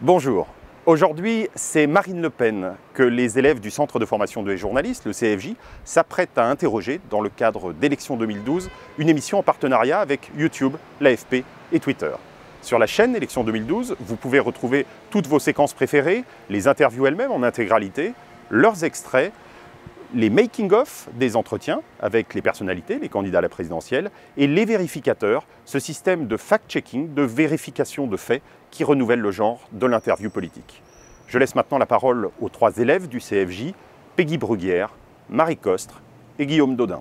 Bonjour. Aujourd'hui, c'est Marine Le Pen que les élèves du Centre de formation des journalistes, le CFJ, s'apprêtent à interroger dans le cadre d'Élections 2012, une émission en partenariat avec YouTube, l'AFP et Twitter. Sur la chaîne Élections 2012, vous pouvez retrouver toutes vos séquences préférées, les interviews elles-mêmes en intégralité, leurs extraits, les making-of des entretiens avec les personnalités, les candidats à la présidentielle, et les vérificateurs, ce système de fact-checking, de vérification de faits qui renouvelle le genre de l'interview politique. Je laisse maintenant la parole aux trois élèves du CFJ, Peggy Bruguière, Marie Costre et Guillaume Daudin.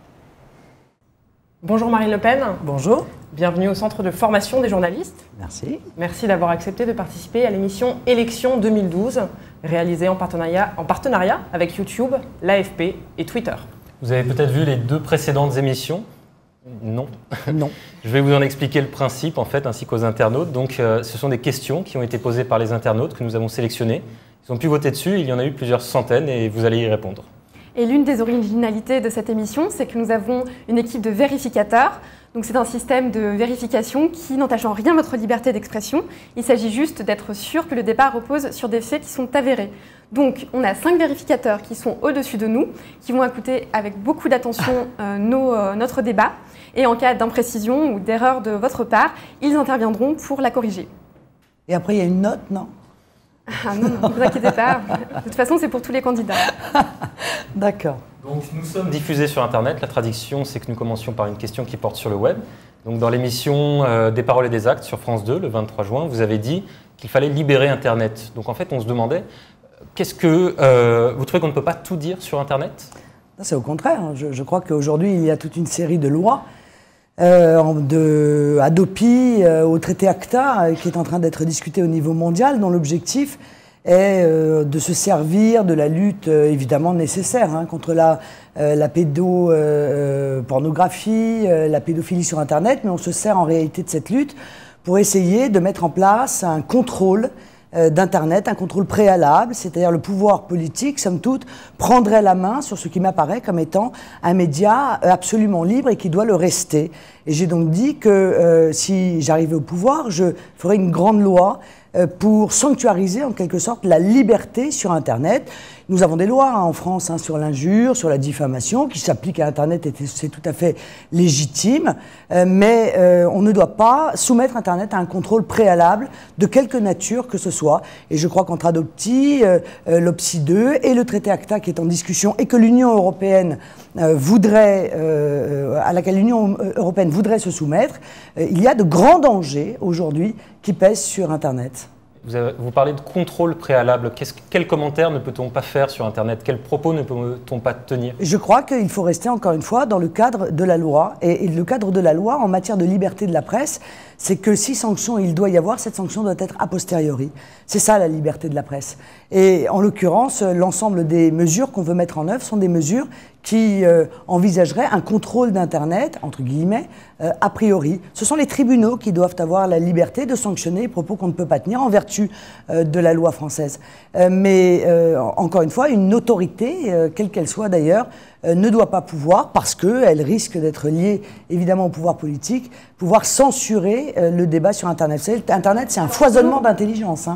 Bonjour Marine Le Pen. Bonjour. Bienvenue au Centre de formation des journalistes. Merci. Merci d'avoir accepté de participer à l'émission Élections 2012, réalisée en partenariat avec YouTube, l'AFP et Twitter. Vous avez peut-être vu les deux précédentes émissions? Non. Non. Je vais vous en expliquer le principe en fait, ainsi qu'aux internautes. Donc, ce sont des questions qui ont été posées par les internautes que nous avons sélectionnées. Ils ont pu voter dessus, il y en a eu plusieurs centaines et vous allez y répondre. Et l'une des originalités de cette émission, c'est que nous avons une équipe de vérificateurs. Donc c'est un système de vérification qui n'entache en rien votre liberté d'expression. Il s'agit juste d'être sûr que le débat repose sur des faits qui sont avérés. Donc on a 5 vérificateurs qui sont au-dessus de nous, qui vont écouter avec beaucoup d'attention notre débat. Et en cas d'imprécision ou d'erreur de votre part, ils interviendront pour la corriger. Et après, il y a une note, non? Ah non, ne vous inquiétez pas. De toute façon, c'est pour tous les candidats. D'accord. Donc nous sommes diffusés sur Internet. La tradition, c'est que nous commencions par une question qui porte sur le web. Donc dans l'émission Des paroles et des actes sur France 2, le 23 juin, vous avez dit qu'il fallait libérer Internet. Donc en fait, on se demandait, qu'est-ce que vous trouvez qu'on ne peut pas tout dire sur Internet? C'est au contraire. Je crois qu'aujourd'hui, il y a toute une série de lois, de Hadopi au traité ACTA, qui est en train d'être discuté au niveau mondial, dont l'objectif est de se servir de la lutte évidemment nécessaire contre la pédopornographie, la pédophilie sur Internet, mais on se sert en réalité de cette lutte pour essayer de mettre en place un contrôle d'Internet, un contrôle préalable, c'est-à-dire le pouvoir politique, somme toute, prendrait la main sur ce qui m'apparaît comme étant un média absolument libre et qui doit le rester. Et j'ai donc dit que si j'arrivais au pouvoir, je ferais une grande loi pour sanctuariser en quelque sorte la liberté sur Internet. Nous avons des lois en France sur l'injure, sur la diffamation, qui s'appliquent à Internet et c'est tout à fait légitime, mais on ne doit pas soumettre Internet à un contrôle préalable de quelque nature que ce soit. Et je crois qu'entre Hadopi, l'OPSI 2 et le traité ACTA qui est en discussion et que l'Union européenne à laquelle l'Union européenne voudrait se soumettre, il y a de grands dangers aujourd'hui qui pèsent sur Internet. Vous parlez de contrôle préalable. Quels commentaires ne peut-on pas faire sur Internet? Quels propos ne peut-on pas tenir? Je crois qu'il faut rester encore une fois dans le cadre de la loi. Et le cadre de la loi en matière de liberté de la presse, c'est que si sanction il doit y avoir, cette sanction doit être a posteriori. C'est ça la liberté de la presse. Et en l'occurrence, l'ensemble des mesures qu'on veut mettre en œuvre sont des mesures qui envisageraient un contrôle d'Internet, entre guillemets, a priori. Ce sont les tribunaux qui doivent avoir la liberté de sanctionner les propos qu'on ne peut pas tenir en vertu de la loi française. Mais encore une fois, une autorité, quelle qu'elle soit d'ailleurs, ne doit pas pouvoir, parce qu'elle risque d'être liée évidemment au pouvoir politique, pouvoir censurer le débat sur Internet. Internet, c'est un foisonnement d'intelligence.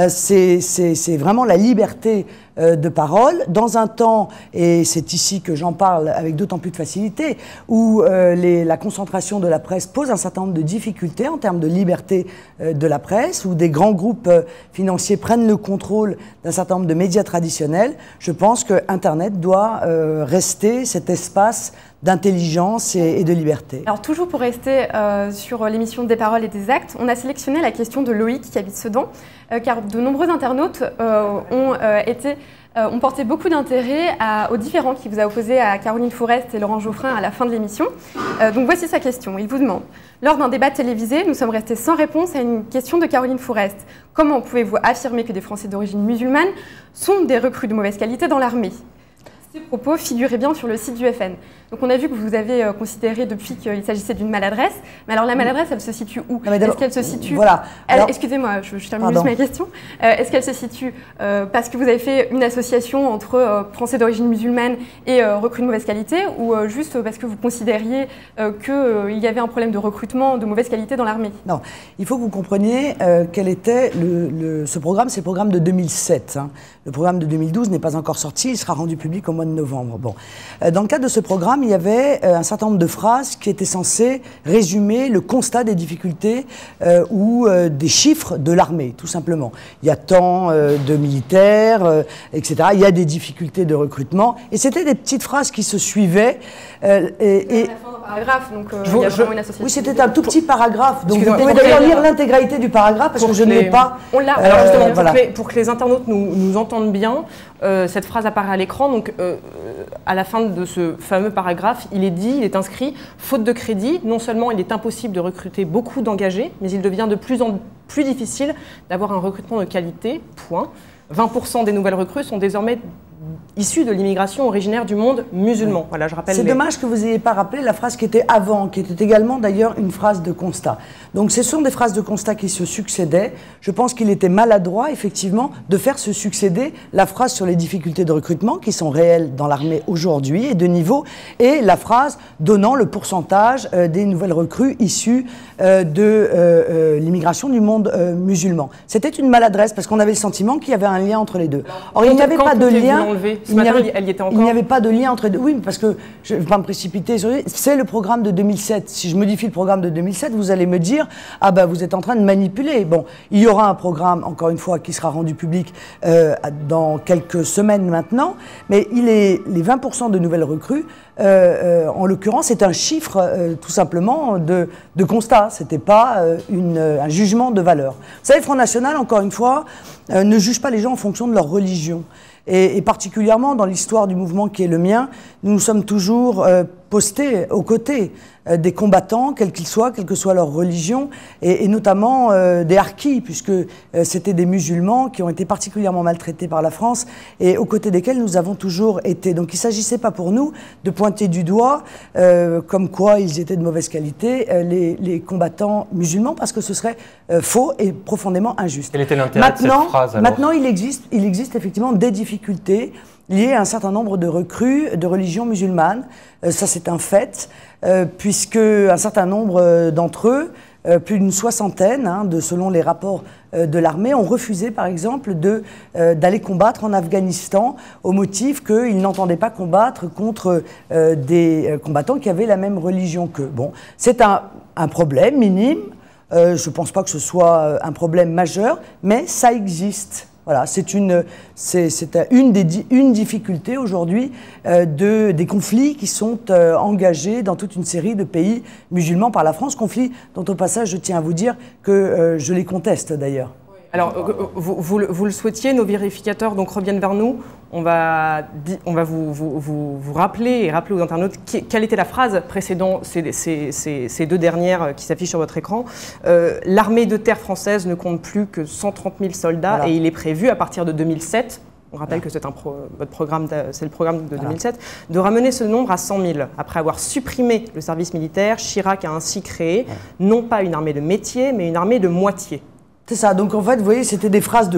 C'est vraiment la liberté de parole, dans un temps, et c'est ici que j'en parle avec d'autant plus de facilité, où la concentration de la presse pose un certain nombre de difficultés en termes de liberté de la presse, où des grands groupes financiers prennent le contrôle d'un certain nombre de médias traditionnels. Je pense que Internet doit rester cet espace d'intelligence et de liberté. Alors toujours pour rester sur l'émission Des paroles et des actes, on a sélectionné la question de Loïc qui habite Sedan, car de nombreux internautes ont porté beaucoup d'intérêt aux différends qui vous a opposés à Caroline Fourest et Laurent Geoffrin à la fin de l'émission. Donc voici sa question. Il vous demande: lors d'un débat télévisé, nous sommes restés sans réponse à une question de Caroline Fourest. Comment pouvez-vous affirmer que des Français d'origine musulmane sont des recrues de mauvaise qualité dans l'armée? Ces propos figuraient bien sur le site du FN. Donc on a vu que vous avez considéré depuis qu'il s'agissait d'une maladresse. Mais alors la maladresse, elle se situe où? Est-ce qu'elle se situe... Voilà. Excusez-moi, je termine juste ma question. Est-ce qu'elle se situe parce que vous avez fait une association entre Français d'origine musulmane et recrues de mauvaise qualité, ou juste parce que vous considériez qu'il y avait un problème de recrutement de mauvaise qualité dans l'armée? Non, il faut que vous compreniez quel était ce programme. C'est le programme de 2007. Hein. Le programme de 2012 n'est pas encore sorti, il sera rendu public au mois de novembre. Bon. Dans le cadre de ce programme, il y avait un certain nombre de phrases qui étaient censées résumer le constat des difficultés ou des chiffres de l'armée, tout simplement. Il y a tant de militaires, etc. Il y a des difficultés de recrutement. Et c'était des petites phrases qui se suivaient. Paragraphe, donc il y a vraiment une association. Oui, c'était un tout petit paragraphe. Donc vous pouvez d'ailleurs lire l'intégralité du paragraphe parce que je ne l'ai pas. On l'a. Alors justement, voilà. pour que les internautes nous entendent bien, cette phrase apparaît à l'écran. Donc à la fin de ce fameux paragraphe, il est inscrit, faute de crédit, non seulement il est impossible de recruter beaucoup d'engagés, mais il devient de plus en plus difficile d'avoir un recrutement de qualité. Point. 20% des nouvelles recrues sont désormais issus de l'immigration originaire du monde musulman. Voilà, je rappelle. C'est dommage que vous n'ayez pas rappelé la phrase qui était avant, qui était également d'ailleurs une phrase de constat. Donc ce sont des phrases de constat qui se succédaient. Je pense qu'il était maladroit, effectivement, de faire se succéder la phrase sur les difficultés de recrutement, qui sont réelles dans l'armée aujourd'hui et de niveau, et la phrase donnant le pourcentage des nouvelles recrues issues de l'immigration du monde musulman. C'était une maladresse parce qu'on avait le sentiment qu'il y avait un lien entre les deux. Or, il n'y avait pas de lien. Il n'y avait pas de lien entre les deux. Oui, parce que je ne vais pas me précipiter sur lui. C'est le programme de 2007. Si je modifie le programme de 2007, vous allez me dire « Ah ben, vous êtes en train de manipuler ». Bon, il y aura un programme, encore une fois, qui sera rendu public dans quelques semaines maintenant, mais les 20% de nouvelles recrues, en l'occurrence, c'est un chiffre tout simplement de constat. Ce n'était pas un jugement de valeur. Vous savez, Front National, encore une fois, ne juge pas les gens en fonction de leur religion. Et particulièrement dans l'histoire du mouvement qui est le mien, nous nous sommes toujours postés aux côtés des combattants, quels qu'ils soient, quelle que soit leur religion, et notamment des harkis, puisque c'était des musulmans qui ont été particulièrement maltraités par la France et aux côtés desquels nous avons toujours été. Donc il ne s'agissait pas pour nous de pointer du doigt comme quoi ils étaient de mauvaise qualité, les combattants musulmans, parce que ce serait faux et profondément injuste. Quel était l'intérêt de cette phrase alors ? Maintenant, il existe effectivement des difficultés liées à un certain nombre de recrues de religion musulmane. Ça, c'est un fait, puisque un certain nombre d'entre eux, plus d'une soixantaine, selon les rapports de l'armée, ont refusé, par exemple, d'aller combattre en Afghanistan au motif qu'ils n'entendaient pas combattre contre des combattants qui avaient la même religion qu'eux. Bon, c'est un problème minime. Je ne pense pas que ce soit un problème majeur, mais ça existe. Voilà, c'est une difficulté aujourd'hui des conflits qui sont engagés dans toute une série de pays musulmans par la France, conflits dont au passage je tiens à vous dire que je les conteste d'ailleurs. Alors, vous le souhaitiez, nos vérificateurs donc reviennent vers nous. On va vous rappeler et rappeler aux internautes quelle était la phrase précédant ces deux dernières qui s'affichent sur votre écran. L'armée de terre française ne compte plus que 130 000 soldats, voilà. Et il est prévu à partir de 2007, on rappelle que c'est votre programme, c'est le programme de 2007, de ramener ce nombre à 100 000. Après avoir supprimé le service militaire, Chirac a ainsi créé non pas une armée de métier, mais une armée de moitié. C'est ça, donc en fait, vous voyez, c'était des phrases de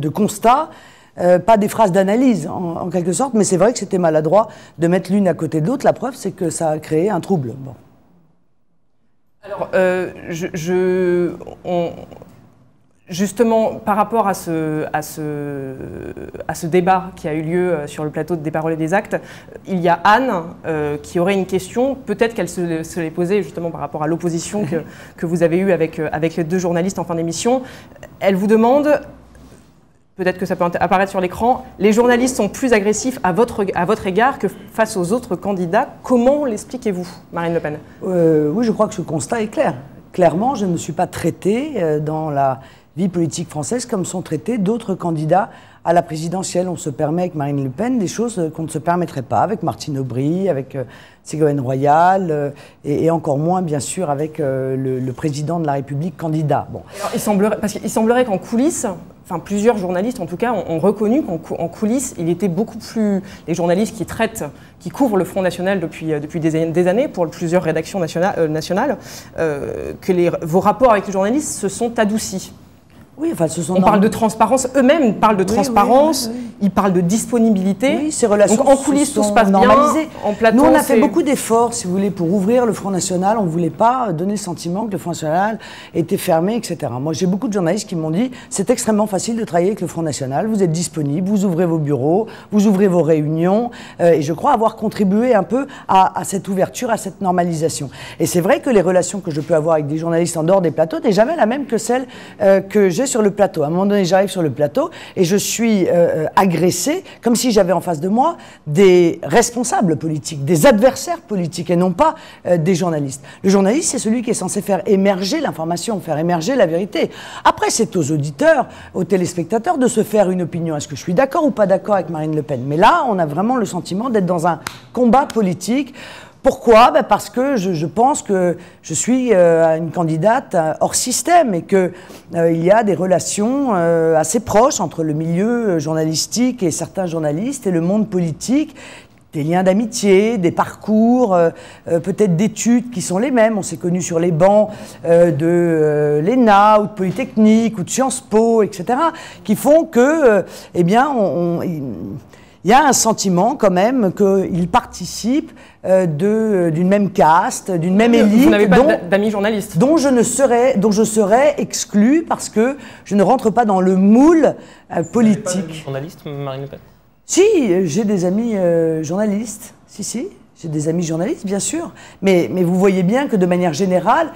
constat, pas des phrases d'analyse en quelque sorte, mais c'est vrai que c'était maladroit de mettre l'une à côté de l'autre. La preuve, c'est que ça a créé un trouble. Bon. Alors, justement, par rapport à ce débat qui a eu lieu sur le plateau de Des Paroles et des Actes, il y a Anne qui aurait une question, peut-être qu'elle se l'est posée justement par rapport à l'opposition que vous avez eue avec les deux journalistes en fin d'émission. Elle vous demande, peut-être que ça peut apparaître sur l'écran, les journalistes sont plus agressifs à votre égard que face aux autres candidats. Comment l'expliquez-vous, Marine Le Pen ? Oui, je crois que ce constat est clair. Clairement, je ne me suis pas traitée dans la vie politique française comme sont traités d'autres candidats à la présidentielle. On se permet avec Marine Le Pen des choses qu'on ne se permettrait pas avec Martine Aubry, avec Ségolène Royal et encore moins bien sûr avec le président de la République candidat. Bon. Alors, il semblerait qu'en coulisses, enfin plusieurs journalistes en tout cas, ont reconnu qu'en coulisses, il était beaucoup plus... Les journalistes qui couvrent le Front National depuis des années pour plusieurs rédactions nationales, que vos rapports avec les journalistes se sont adoucis. Oui, enfin, on parle de transparence, eux-mêmes parlent de transparence, ils parlent de disponibilité. Oui, ces relations. Donc en coulisses, tout se passe normalisées. Bien. En plateau, nous, on a fait beaucoup d'efforts, si vous voulez, pour ouvrir le Front National. On ne voulait pas donner le sentiment que le Front National était fermé, etc. Moi, j'ai beaucoup de journalistes qui m'ont dit c'est extrêmement facile de travailler avec le Front National. Vous êtes disponible, vous ouvrez vos bureaux, vous ouvrez vos réunions. Et je crois avoir contribué un peu à cette ouverture, à cette normalisation. Et c'est vrai que les relations que je peux avoir avec des journalistes en dehors des plateaux n'est jamais la même que celle que j'ai sur le plateau. À un moment donné, j'arrive sur le plateau et je suis agressé comme si j'avais en face de moi des responsables politiques, des adversaires politiques et non pas des journalistes. Le journaliste, c'est celui qui est censé faire émerger l'information, faire émerger la vérité. Après, c'est aux auditeurs, aux téléspectateurs de se faire une opinion. Est-ce que je suis d'accord ou pas d'accord avec Marine Le Pen? Mais là, on a vraiment le sentiment d'être dans un combat politique. Pourquoi? Parce que je pense que je suis une candidate hors système et qu'il y a des relations assez proches entre le milieu journalistique et certains journalistes et le monde politique, des liens d'amitié, des parcours, peut-être d'études qui sont les mêmes. On s'est connus sur les bancs de l'ENA ou de Polytechnique ou de Sciences Po, etc., qui font que, eh bien, il y a un sentiment quand même qu'ils participent d'une même caste, d'une même élite. Vous n'avez pas d'amis journalistes dont je serais exclu parce que je ne rentre pas dans le moule politique. Vous n'avez pas d'amis journalistes, Marine Le Pen? Si, j'ai des amis journalistes. Si. J'ai des amis journalistes, bien sûr, mais vous voyez bien que de manière générale,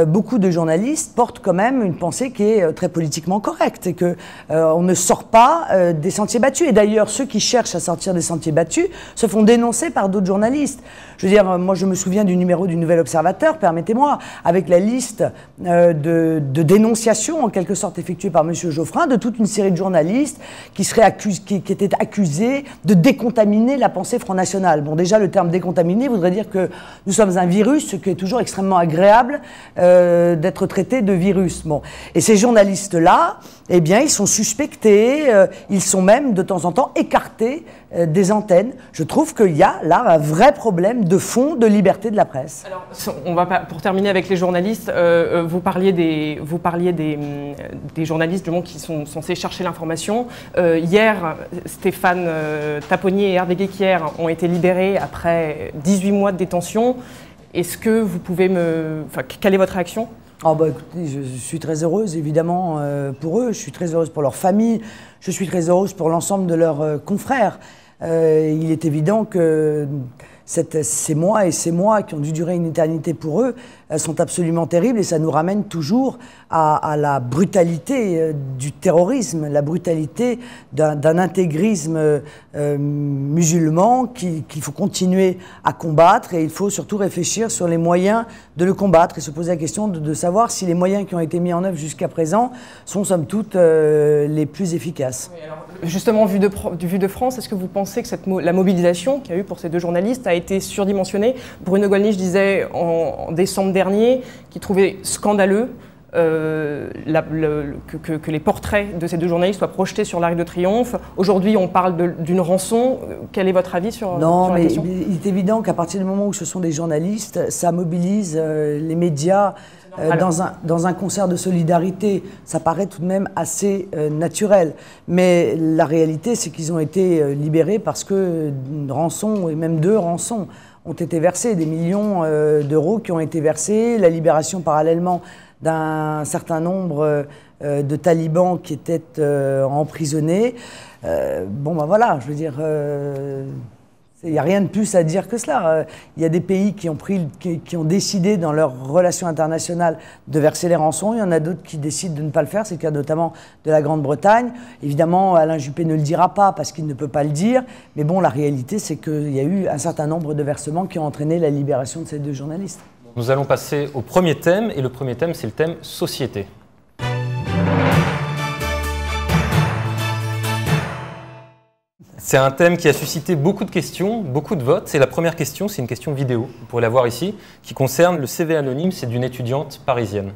beaucoup de journalistes portent quand même une pensée qui est très politiquement correcte et qu'on ne sort pas des sentiers battus. Et d'ailleurs, ceux qui cherchent à sortir des sentiers battus se font dénoncer par d'autres journalistes. Je veux dire, moi je me souviens du numéro du Nouvel Observateur, permettez-moi, avec la liste de dénonciations en quelque sorte effectuées par M. Geoffrin de toute une série de journalistes qui étaient accusés de décontaminer la pensée Front National. Bon, déjà le terme décontaminé voudrait dire que nous sommes un virus, ce qui est toujours extrêmement agréable d'être traité de virus. Bon. Et ces journalistes-là, eh bien, ils sont suspectés, ils sont même de temps en temps écartés des antennes. Je trouve qu'il y a là un vrai problème de fond de liberté de la presse. Alors, on va pas, pour terminer avec les journalistes, vous parliez des journalistes du monde qui sont censés chercher l'information. Hier, Stéphane Taponnier et Hervé Guéquier ont été libérés après 18 mois de détention. Est-ce que vous pouvez quelle est votre réaction? Écoutez, je suis très heureuse, évidemment, pour eux. Je suis très heureuse pour leur famille. Je suis très heureuse pour l'ensemble de leurs confrères. Il est évident que ces mois et ces mois qui ont dû durer une éternité pour eux sont absolument terribles et ça nous ramène toujours à la brutalité du terrorisme, la brutalité d'un intégrisme musulman qu'il faut continuer à combattre et il faut surtout réfléchir sur les moyens de le combattre et se poser la question de savoir si les moyens qui ont été mis en œuvre jusqu'à présent sont somme toute les plus efficaces. Oui, alors, justement, vu de France, est-ce que vous pensez que la mobilisation qu'il y a eu pour ces deux journalistes a été surdimensionnée? Bruno Gollnisch disait en décembre dernier qu'il trouvait scandaleux que les portraits de ces deux journalistes soient projetés sur l'Arc de Triomphe. Aujourd'hui, on parle d'une rançon. Quel est votre avis sur la question? Il est évident qu'à partir du moment où ce sont des journalistes, ça mobilise les médias dans un concert de solidarité. Ça paraît tout de même assez naturel. Mais la réalité, c'est qu'ils ont été libérés parce que une rançon, et même 2 rançons, ont été versées, des millions d'euros qui ont été versés, la libération parallèlement d'un certain nombre de talibans qui étaient emprisonnés. Voilà, je veux dire, il n'y a rien de plus à dire que cela. Il y a des pays qui ont décidé dans leurs relations internationales de verser les rançons. Il y en a d'autres qui décident de ne pas le faire. C'est le cas notamment de la Grande-Bretagne. Évidemment, Alain Juppé ne le dira pas parce qu'il ne peut pas le dire. Mais bon, la réalité, c'est qu'il y a eu un certain nombre de versements qui ont entraîné la libération de ces 2 journalistes. Nous allons passer au premier thème, et le premier thème, c'est le thème société. C'est un thème qui a suscité beaucoup de questions, beaucoup de votes. Et la première question, c'est une question vidéo, vous pourrez la voir ici, qui concerne le CV anonyme, c'est d'une étudiante parisienne.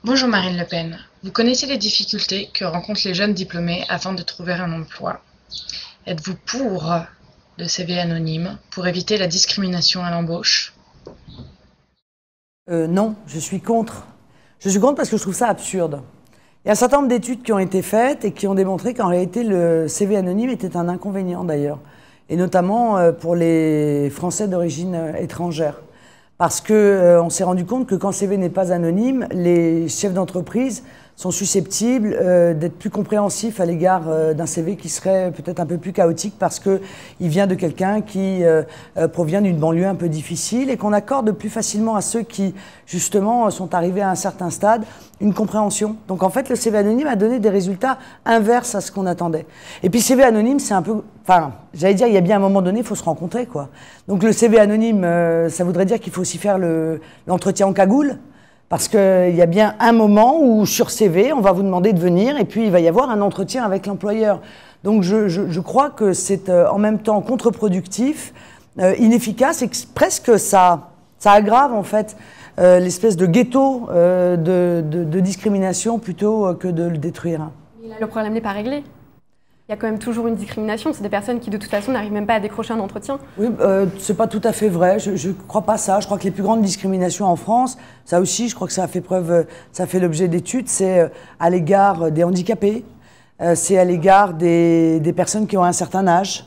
Bonjour Marine Le Pen. Vous connaissez les difficultés que rencontrent les jeunes diplômés afin de trouver un emploi. Êtes-vous pour le CV anonyme pour éviter la discrimination à l'embauche? Non, je suis contre. Je suis contre parce que je trouve ça absurde. Il y a un certain nombre d'études qui ont été faites et qui ont démontré qu'en réalité, le CV anonyme était un inconvénient d'ailleurs, et notamment pour les Français d'origine étrangère. Parce qu'on s'est rendu compte que quand le CV n'est pas anonyme, les chefs d'entreprise sont susceptibles d'être plus compréhensifs à l'égard d'un CV qui serait peut-être un peu plus chaotique parce qu'il vient de quelqu'un qui provient d'une banlieue un peu difficile et qu'on accorde plus facilement à ceux qui, justement, sont arrivés à un certain stade, une compréhension. Donc en fait, le CV anonyme a donné des résultats inverses à ce qu'on attendait. Et puis CV anonyme, c'est un peu... Enfin, j'allais dire, il y a bien un moment donné, il faut se rencontrer, quoi. Donc le CV anonyme, ça voudrait dire qu'il faut aussi faire l'entretien en cagoule. Parce qu'il y a bien un moment où, sur CV, on va vous demander de venir et puis il va y avoir un entretien avec l'employeur. Donc je crois que c'est en même temps contre-productif, inefficace et que presque ça aggrave en fait l'espèce de ghetto de discrimination plutôt que de le détruire. Mais là, le problème n'est pas réglé. Il y a quand même toujours une discrimination. C'est des personnes qui, de toute façon, n'arrivent même pas à décrocher un entretien. Oui, c'est pas tout à fait vrai. Je crois pas ça. Je crois que les plus grandes discriminations en France, ça aussi, je crois que ça a fait preuve, ça a fait l'objet d'études, c'est à l'égard des handicapés, c'est à l'égard des personnes qui ont un certain âge.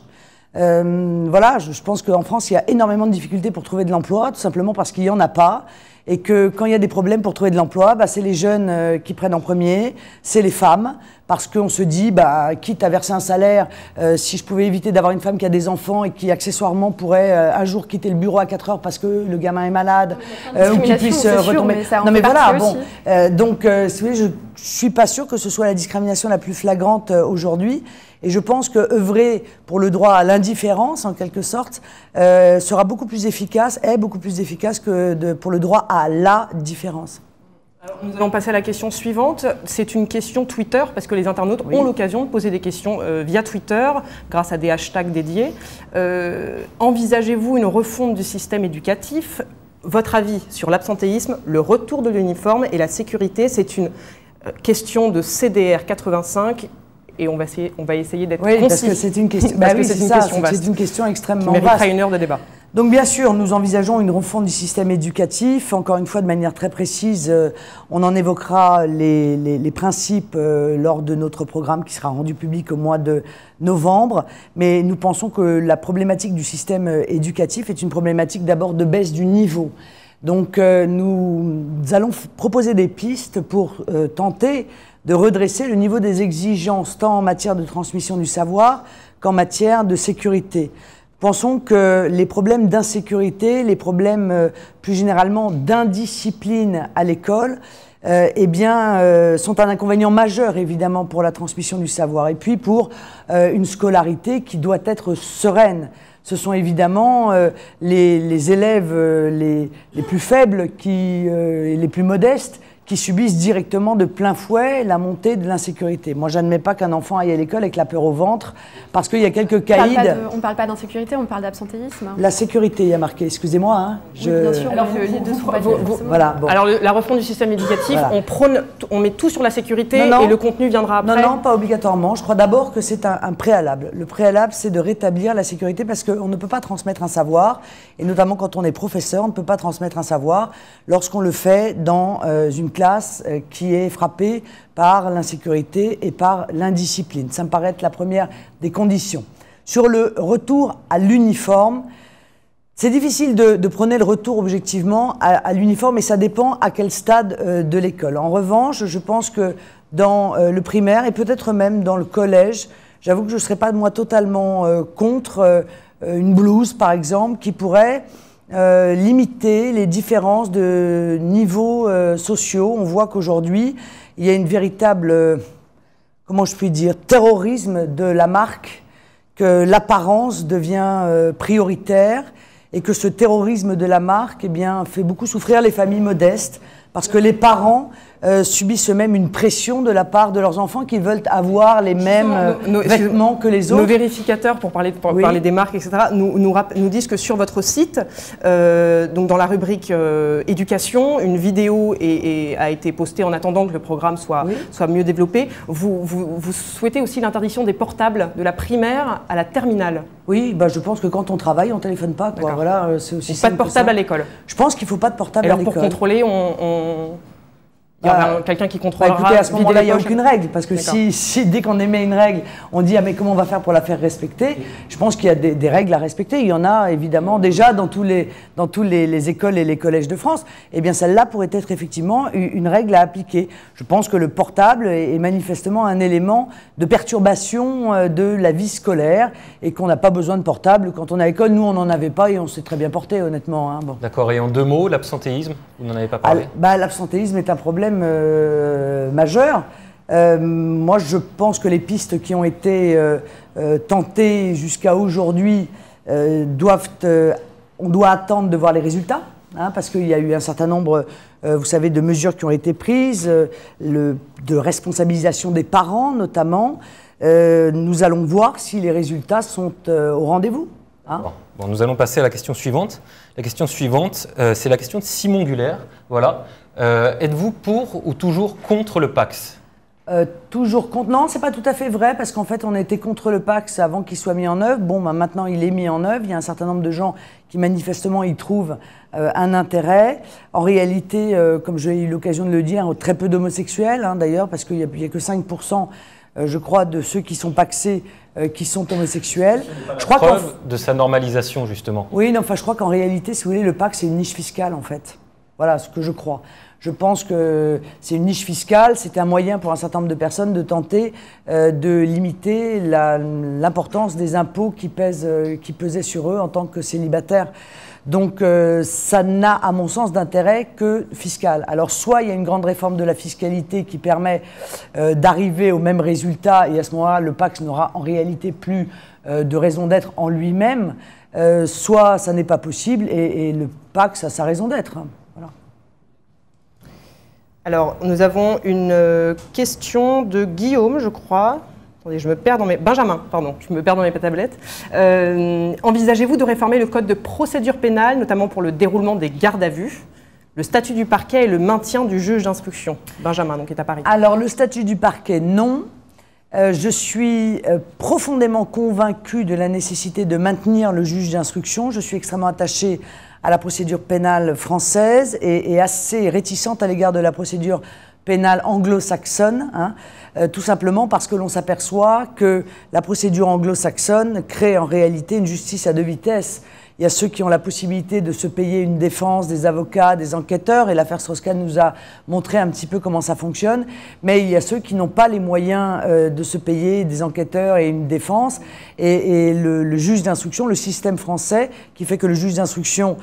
Voilà, je pense qu'en France, il y a énormément de difficultés pour trouver de l'emploi, tout simplement parce qu'il n'y en a pas. Et que quand il y a des problèmes pour trouver de l'emploi, c'est les jeunes qui prennent en premier, c'est les femmes, parce qu'on se dit, quitte à verser un salaire, si je pouvais éviter d'avoir une femme qui a des enfants et qui accessoirement pourrait un jour quitter le bureau à 4 heures parce que le gamin est malade, ou qu'il puisse retomber. Non mais voilà, bon. Donc, si vous voulez, je suis pas sûre que ce soit la discrimination la plus flagrante aujourd'hui. Et je pense que œuvrer pour le droit à l'indifférence, en quelque sorte, sera beaucoup plus efficace, est beaucoup plus efficace que pour le droit à la différence. Alors, nous allons passer à la question suivante. C'est une question Twitter, parce que les internautes ont l'occasion de poser des questions via Twitter, grâce à des hashtags dédiés. Envisagez-vous une refonte du système éducatif? Votre avis sur l'absentéisme, le retour de l'uniforme et la sécurité? C'est une question de CDR 85. Et on va essayer d'être concis. Parce que c'est une question, c'est une question extrêmement vaste. Qui méritera une heure de débat. Donc bien sûr, nous envisageons une refonte du système éducatif. Encore une fois, de manière très précise, on en évoquera les principes lors de notre programme qui sera rendu public au mois de novembre. Mais nous pensons que la problématique du système éducatif est une problématique d'abord de baisse du niveau. Donc nous allons proposer des pistes pour tenter de redresser le niveau des exigences, tant en matière de transmission du savoir qu'en matière de sécurité. Pensons que les problèmes d'insécurité, les problèmes plus généralement d'indiscipline à l'école, sont un inconvénient majeur évidemment pour la transmission du savoir et puis pour une scolarité qui doit être sereine. Ce sont évidemment les élèves les plus faibles et les plus modestes qui subissent directement de plein fouet la montée de l'insécurité. Moi, j'admets pas qu'un enfant aille à l'école avec la peur au ventre, parce qu'il y a quelques caïds... On ne parle pas d'insécurité, on parle d'absentéisme. La sécurité, il y a marqué, excusez-moi. Hein, oui, bien sûr. Alors, voilà, bon. Alors, la refonte du système éducatif, voilà. On met tout sur la sécurité et le contenu viendra après. Non, pas obligatoirement. Je crois d'abord que c'est un préalable. Le préalable, c'est de rétablir la sécurité, parce qu'on ne peut pas transmettre un savoir, et notamment quand on est professeur, on ne peut pas transmettre un savoir lorsqu'on le fait dans une classe qui est frappée par l'insécurité et par l'indiscipline. Ça me paraît être la première des conditions. Sur le retour à l'uniforme, c'est difficile de prôner le retour objectivement à l'uniforme et ça dépend à quel stade de l'école. En revanche, je pense que dans le primaire et peut-être même dans le collège, j'avoue que je ne serais pas moi totalement contre une blouse par exemple qui pourrait limiter les différences de niveaux sociaux. On voit qu'aujourd'hui, il y a une véritable, comment je puis dire, terrorisme de la marque, que l'apparence devient prioritaire et que ce terrorisme de la marque fait beaucoup souffrir les familles modestes Parce que les parents subissent eux-mêmes une pression de la part de leurs enfants qui veulent avoir les mêmes vêtements que les autres. Nos vérificateurs, pour parler des marques, etc., nous disent que sur votre site, donc dans la rubrique éducation, une vidéo a été postée en attendant que le programme soit mieux développé. Vous souhaitez aussi l'interdiction des portables de la primaire à la terminale? Oui, bah je pense que quand on travaille, on ne téléphone pas. Quoi. Voilà, c'est aussi pas de portable à l'école? Je pense qu'il ne faut pas de portable à l'école. Alors pour contrôler, il y a quelqu'un qui contrôlera. Écoutez, à ce moment-là, il n'y a aucune règle. Parce que si dès qu'on émet une règle, on dit ah, mais comment on va faire pour la faire respecter? Je pense qu'il y a des règles à respecter. Il y en a évidemment déjà dans tous les écoles et les collèges de France. Eh bien, celle-là pourrait être effectivement une règle à appliquer. Je pense que le portable est manifestement un élément de perturbation de la vie scolaire et qu'on n'a pas besoin de portable. Quand on est à l'école, nous, on n'en avait pas et on s'est très bien porté, honnêtement. Hein, bon. D'accord. Et en 2 mots, l'absentéisme, vous n'en avez pas parlé? L'absentéisme est un problème majeur. Moi, je pense que les pistes qui ont été tentées jusqu'à aujourd'hui on doit attendre de voir les résultats, hein, parce qu'il y a eu un certain nombre, vous savez, de mesures qui ont été prises, de responsabilisation des parents notamment. Nous allons voir si les résultats sont au rendez-vous. Hein. Bon, nous allons passer à la question suivante. La question suivante, c'est la question de Simon Guller. Voilà. Êtes-vous pour ou toujours contre le Pacs? Toujours contre. Non, c'est pas tout à fait vrai, parce qu'en fait, on était contre le Pacs avant qu'il soit mis en œuvre. Bon, maintenant, il est mis en œuvre. Il y a un certain nombre de gens qui, manifestement, y trouvent un intérêt. En réalité, comme j'ai eu l'occasion de le dire, très peu d'homosexuels, hein, d'ailleurs, parce qu'il n'y a que 5%, je crois, de ceux qui sont pacsés qui sont homosexuels. Je crois preuve de sa normalisation, justement. Oui, non, enfin, je crois qu'en réalité, si vous voulez, le Pacs, c'est une niche fiscale, en fait. Voilà ce que je crois. Je pense que c'est une niche fiscale, c'est un moyen pour un certain nombre de personnes de tenter de limiter l'importance des impôts qui pesaient sur eux en tant que célibataires. Donc ça n'a, à mon sens, d'intérêt que fiscal. Alors soit il y a une grande réforme de la fiscalité qui permet d'arriver au même résultat, et à ce moment-là, le Pacs n'aura en réalité plus de raison d'être en lui-même, soit ça n'est pas possible, et le Pacs a sa raison d'être. Hein. Alors, nous avons une question de Guillaume, je crois. Attendez, Benjamin, pardon, je me perds dans mes tablettes. Envisagez-vous de réformer le code de procédure pénale, notamment pour le déroulement des gardes à vue, le statut du parquet et le maintien du juge d'instruction? Benjamin, donc, est à Paris. Alors, le statut du parquet, non. Je suis profondément convaincue de la nécessité de maintenir le juge d'instruction. Je suis extrêmement attachée à la procédure pénale française et assez réticente à l'égard de la procédure pénale anglo-saxonne, hein, tout simplement parce que l'on s'aperçoit que la procédure anglo-saxonne crée en réalité une justice à 2 vitesses. Il y a ceux qui ont la possibilité de se payer une défense, des avocats, des enquêteurs, et l'affaire Strauss-Kahn nous a montré un petit peu comment ça fonctionne, mais il y a ceux qui n'ont pas les moyens de se payer des enquêteurs et une défense, et le juge d'instruction, le système français, qui fait que le juge d'instruction,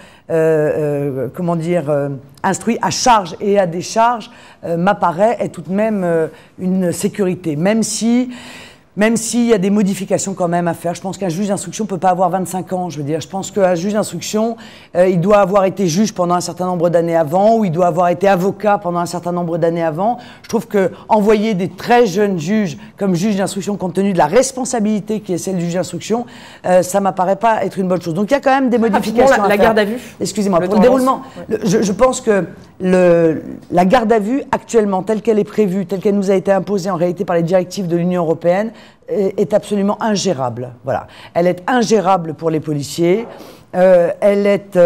instruit à charge et à décharge, m'apparaît est tout de même une sécurité, même s'il y a des modifications quand même à faire. Je pense qu'un juge d'instruction ne peut pas avoir 25 ans, je veux dire. Je pense qu'un juge d'instruction, il doit avoir été juge pendant un certain nombre d'années avant, ou il doit avoir été avocat pendant un certain nombre d'années avant. Je trouve qu'envoyer des très jeunes juges comme juge d'instruction, compte tenu de la responsabilité qui est celle du juge d'instruction, ça ne m'apparaît pas être une bonne chose. Donc il y a quand même des modifications à faire. La garde à vue. Excusez-moi, pour le déroulement, je pense que la garde à vue, actuellement, telle qu'elle est prévue, telle qu'elle nous a été imposée en réalité par les directives de l'Union européenne, est absolument ingérable. Voilà. Elle est ingérable pour les policiers, elle est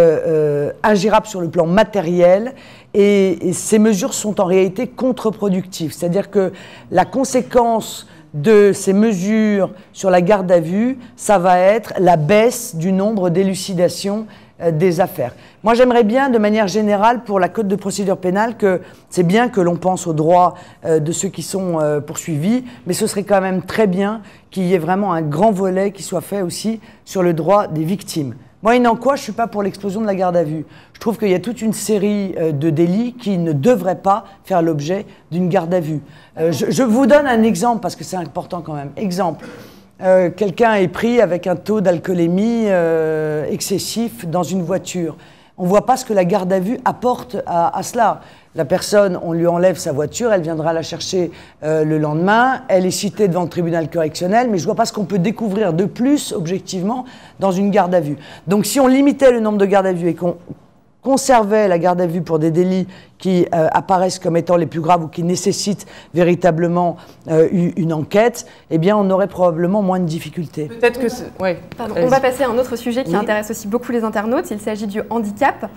ingérable sur le plan matériel, et ces mesures sont en réalité contre-productives. C'est-à-dire que la conséquence de ces mesures sur la garde à vue, ça va être la baisse du nombre d'élucidations des affaires. Moi, j'aimerais bien, de manière générale, pour la code de procédure pénale, que c'est bien que l'on pense aux droits de ceux qui sont poursuivis, mais ce serait quand même très bien qu'il y ait vraiment un grand volet qui soit fait aussi sur le droit des victimes. Moyennant quoi, je ne suis pas pour l'explosion de la garde à vue. Je trouve qu'il y a toute une série de délits qui ne devraient pas faire l'objet d'une garde à vue. Je vous donne un exemple, parce que c'est important quand même. Exemple. Quelqu'un est pris avec un taux d'alcoolémie excessif dans une voiture. On ne voit pas ce que la garde à vue apporte à cela. La personne, on lui enlève sa voiture, elle viendra la chercher le lendemain, elle est citée devant le tribunal correctionnel, mais je ne vois pas ce qu'on peut découvrir de plus, objectivement, dans une garde à vue. Donc si on limitait le nombre de gardes à vue et qu'on conservait la garde à vue pour des délits qui apparaissent comme étant les plus graves ou qui nécessitent véritablement une enquête, eh bien on aurait probablement moins de difficultés. Peut-être que... Ouais. Pardon, on va passer à un autre sujet qui intéresse aussi beaucoup les internautes, il s'agit du handicap.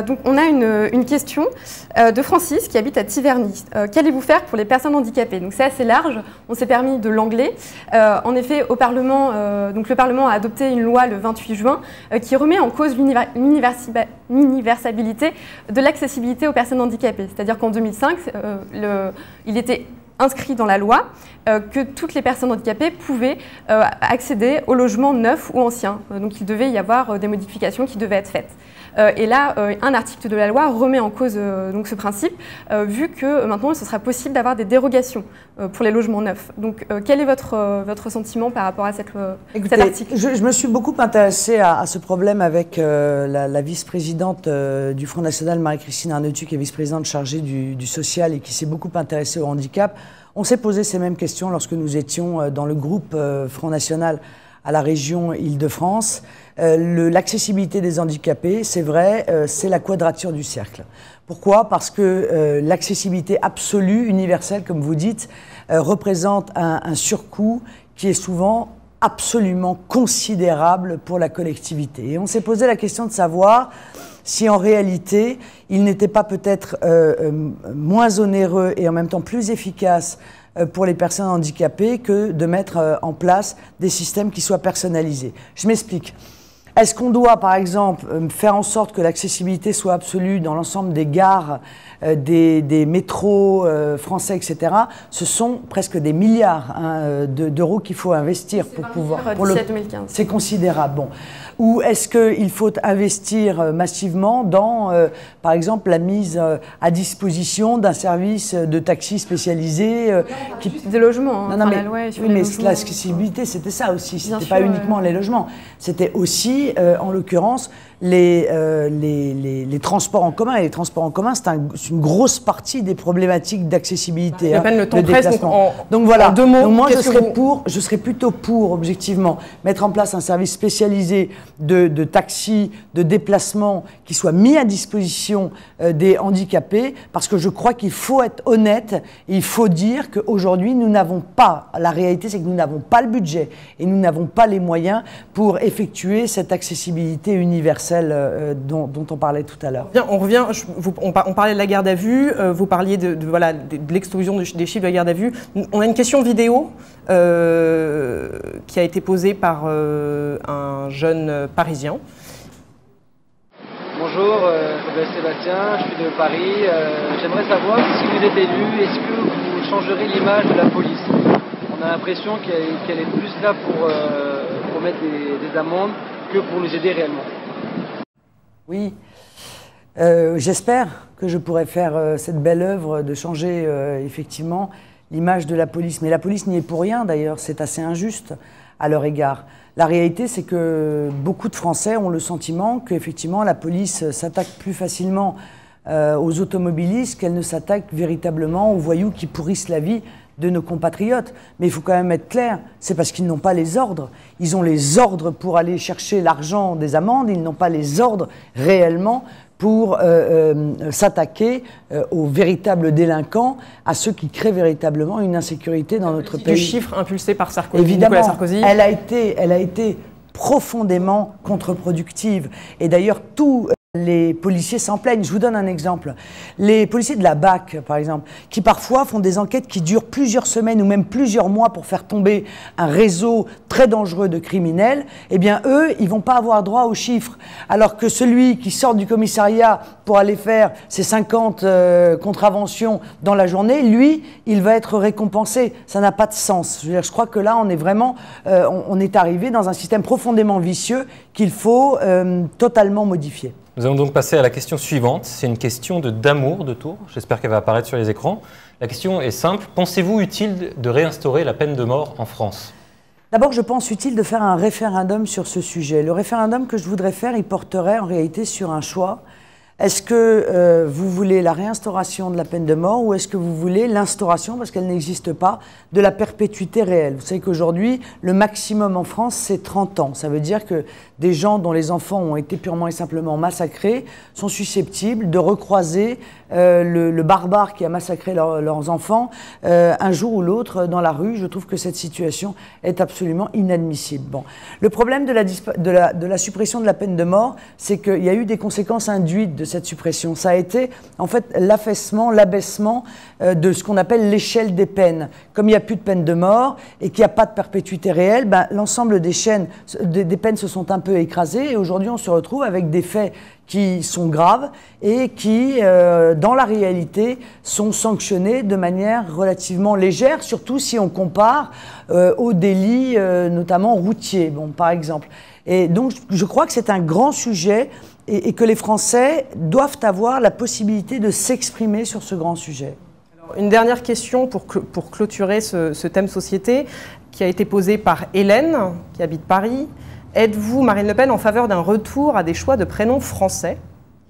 Donc on a une question de Francis qui habite à Tiverny. Qu'allez-vous faire pour les personnes handicapées? Donc c'est assez large, on s'est permis de l'anglais. En effet, au Parlement, donc le Parlement a adopté une loi le 28 juin qui remet en cause l'universalité de l'accessibilité aux personnes handicapées. C'est-à-dire qu'en 2005, il était inscrit dans la loi que toutes les personnes handicapées pouvaient accéder au logement neuf ou ancien. Donc il devait y avoir des modifications qui devaient être faites. Et là, un article de la loi remet en cause donc ce principe, vu que maintenant, ce sera possible d'avoir des dérogations pour les logements neufs. Donc, quel est votre sentiment par rapport à cet article? Je me suis beaucoup intéressée à ce problème avec la vice-présidente du Front National, Marie-Christine Arnautu, qui est vice-présidente chargée du social et qui s'est beaucoup intéressée au handicap. On s'est posé ces mêmes questions lorsque nous étions dans le groupe Front National à la région Île-de-France. L'accessibilité des handicapés, c'est vrai, c'est la quadrature du cercle. Pourquoi? Parce que l'accessibilité absolue, universelle, comme vous dites, représente un surcoût qui est souvent absolument considérable pour la collectivité. Et on s'est posé la question de savoir si en réalité, il n'était pas peut-être moins onéreux et en même temps plus efficace pour les personnes handicapées que de mettre en place des systèmes qui soient personnalisés. Je m'explique. Est-ce qu'on doit, par exemple, faire en sorte que l'accessibilité soit absolue dans l'ensemble des gares, des métros français, etc. Ce sont presque des milliards d'euros qu'il faut investir pour pouvoir... C'est considérable. Bon. Ou est-ce qu'il faut investir massivement dans, par exemple, la mise à disposition d'un service de taxi spécialisé des logements, non, mais, oui, mais l'accessibilité, c'était ça aussi. C'était pas uniquement les logements. C'était aussi, en l'occurrence, les transports en commun. Et les transports en commun, c'est une grosse partie des problématiques d'accessibilité. Le temps presse, donc voilà. Donc moi, je serais plutôt pour, objectivement, mettre en place un service spécialisé de taxi, de déplacement qui soit mis à disposition des handicapés, parce que je crois qu'il faut être honnête, et il faut dire qu'aujourd'hui, nous n'avons pas, la réalité c'est que nous n'avons pas le budget et nous n'avons pas les moyens pour effectuer cette accessibilité universelle dont on parlait tout à l'heure. On revient, on parlait de la garde à vue, vous parliez de l'explosion des chiffres de la garde à vue. On a une question vidéo qui a été posée par un jeune Parisien. Bonjour, je m'appelle Sébastien, je suis de Paris. J'aimerais savoir, si vous êtes élu, est-ce que vous changerez l'image de la police? On a l'impression qu'elle est plus là pour mettre des amendes que pour nous aider réellement. Oui, j'espère que je pourrai faire cette belle œuvre de changer effectivement l'image de la police. Mais la police n'y est pour rien d'ailleurs, c'est assez injuste à leur égard. La réalité, c'est que beaucoup de Français ont le sentiment qu'effectivement la police s'attaque plus facilement aux automobilistes qu'elle ne s'attaque véritablement aux voyous qui pourrissent la vie de nos compatriotes. Mais il faut quand même être clair, c'est parce qu'ils n'ont pas les ordres. Ils ont les ordres pour aller chercher l'argent des amendes, ils n'ont pas les ordres réellement pour s'attaquer aux véritables délinquants, à ceux qui créent véritablement une insécurité dans notre pays. Du chiffre impulsé par Sarkozy. Évidemment, Nicolas Sarkozy. Elle a été profondément contre-productive. Et d'ailleurs, tous les policiers s'en plaignent. Je vous donne un exemple. Les policiers de la BAC, par exemple, qui parfois font des enquêtes qui durent plusieurs semaines ou même plusieurs mois pour faire tomber un réseau très dangereux de criminels, eh bien, eux, ils vont pas avoir droit aux chiffres. Alors que celui qui sort du commissariat pour aller faire ses 50 contraventions dans la journée, lui, il va être récompensé. Ça n'a pas de sens. Je veux dire, je crois que là, on est vraiment, on est arrivé dans un système profondément vicieux qu'il faut totalement modifier. Nous allons donc passer à la question suivante. C'est une question d'Amour de Tours. J'espère qu'elle va apparaître sur les écrans. La question est simple. Pensez-vous utile de réinstaurer la peine de mort en France? D'abord, je pense utile de faire un référendum sur ce sujet. Le référendum que je voudrais faire, il porterait en réalité sur un choix. Est-ce que vous voulez la réinstauration de la peine de mort ou est-ce que vous voulez l'instauration, parce qu'elle n'existe pas, de la perpétuité réelle? Vous savez qu'aujourd'hui, le maximum en France, c'est 30 ans. Ça veut dire que des gens dont les enfants ont été purement et simplement massacrés sont susceptibles de recroiser le barbare qui a massacré leurs enfants un jour ou l'autre dans la rue. Je trouve que cette situation est absolument inadmissible. Bon. Le problème de la suppression de la peine de mort, c'est qu'il y a eu des conséquences induites de cette suppression. Ça a été en fait l'affaissement, l'abaissement de ce qu'on appelle l'échelle des peines. Comme il n'y a plus de peine de mort et qu'il n'y a pas de perpétuité réelle, ben, l'ensemble des peines se sont un peu écrasées et aujourd'hui on se retrouve avec des faits qui sont graves et qui, dans la réalité, sont sanctionnés de manière relativement légère, surtout si on compare aux délits, notamment routiers, bon, par exemple. Et donc, je crois que c'est un grand sujet et que les Français doivent avoir la possibilité de s'exprimer sur ce grand sujet. Alors, une dernière question pour clôturer ce thème société qui a été posée par Hélène, qui habite Paris. Êtes-vous, Marine Le Pen, en faveur d'un retour à des choix de prénoms français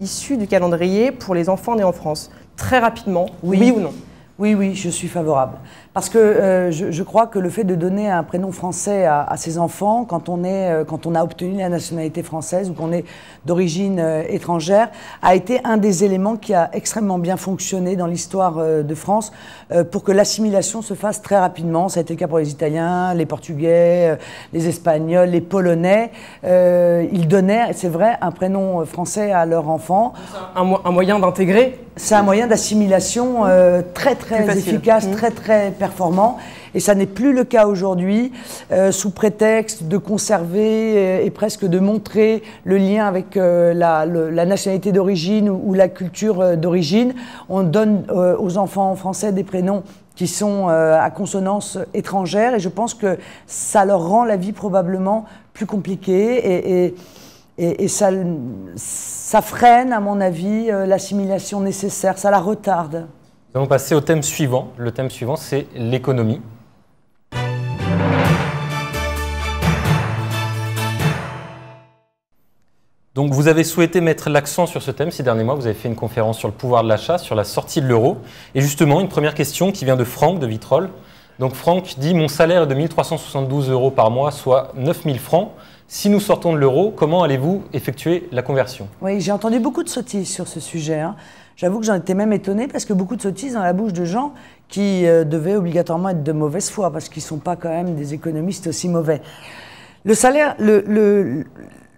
issus du calendrier pour les enfants nés en France? Très rapidement, oui ou non? Oui, oui, je suis favorable. Parce que je crois que le fait de donner un prénom français à ses enfants, quand on a obtenu la nationalité française ou qu'on est d'origine étrangère, a été un des éléments qui a extrêmement bien fonctionné dans l'histoire de France pour que l'assimilation se fasse très rapidement. Ça a été le cas pour les Italiens, les Portugais, les Espagnols, les Polonais. Ils donnaient, c'est vrai, un prénom français à leur enfant. Un moyen d'intégrer? C'est un moyen d'assimilation très efficace, très performant. Et ça n'est plus le cas aujourd'hui, sous prétexte de conserver et presque de montrer le lien avec la nationalité d'origine ou la culture d'origine. On donne aux enfants français des prénoms qui sont à consonance étrangère et je pense que ça leur rend la vie probablement plus compliquée et ça freine, à mon avis, l'assimilation nécessaire, ça la retarde. Nous allons passer au thème suivant. Le thème suivant, c'est l'économie. Donc vous avez souhaité mettre l'accent sur ce thème ces derniers mois. Vous avez fait une conférence sur le pouvoir de l'achat, sur la sortie de l'euro. Et justement, une première question qui vient de Franck de Vitrolles. Donc Franck dit « Mon salaire est de 1 372 € par mois, soit 9 000 francs. Si nous sortons de l'euro, comment allez-vous effectuer la conversion ?» Oui, j'ai entendu beaucoup de sottises sur ce sujet. J'avoue que j'en étais même étonnée parce que beaucoup de sottises dans la bouche de gens qui devaient obligatoirement être de mauvaise foi parce qu'ils ne sont pas quand même des économistes aussi mauvais. Le salaire, le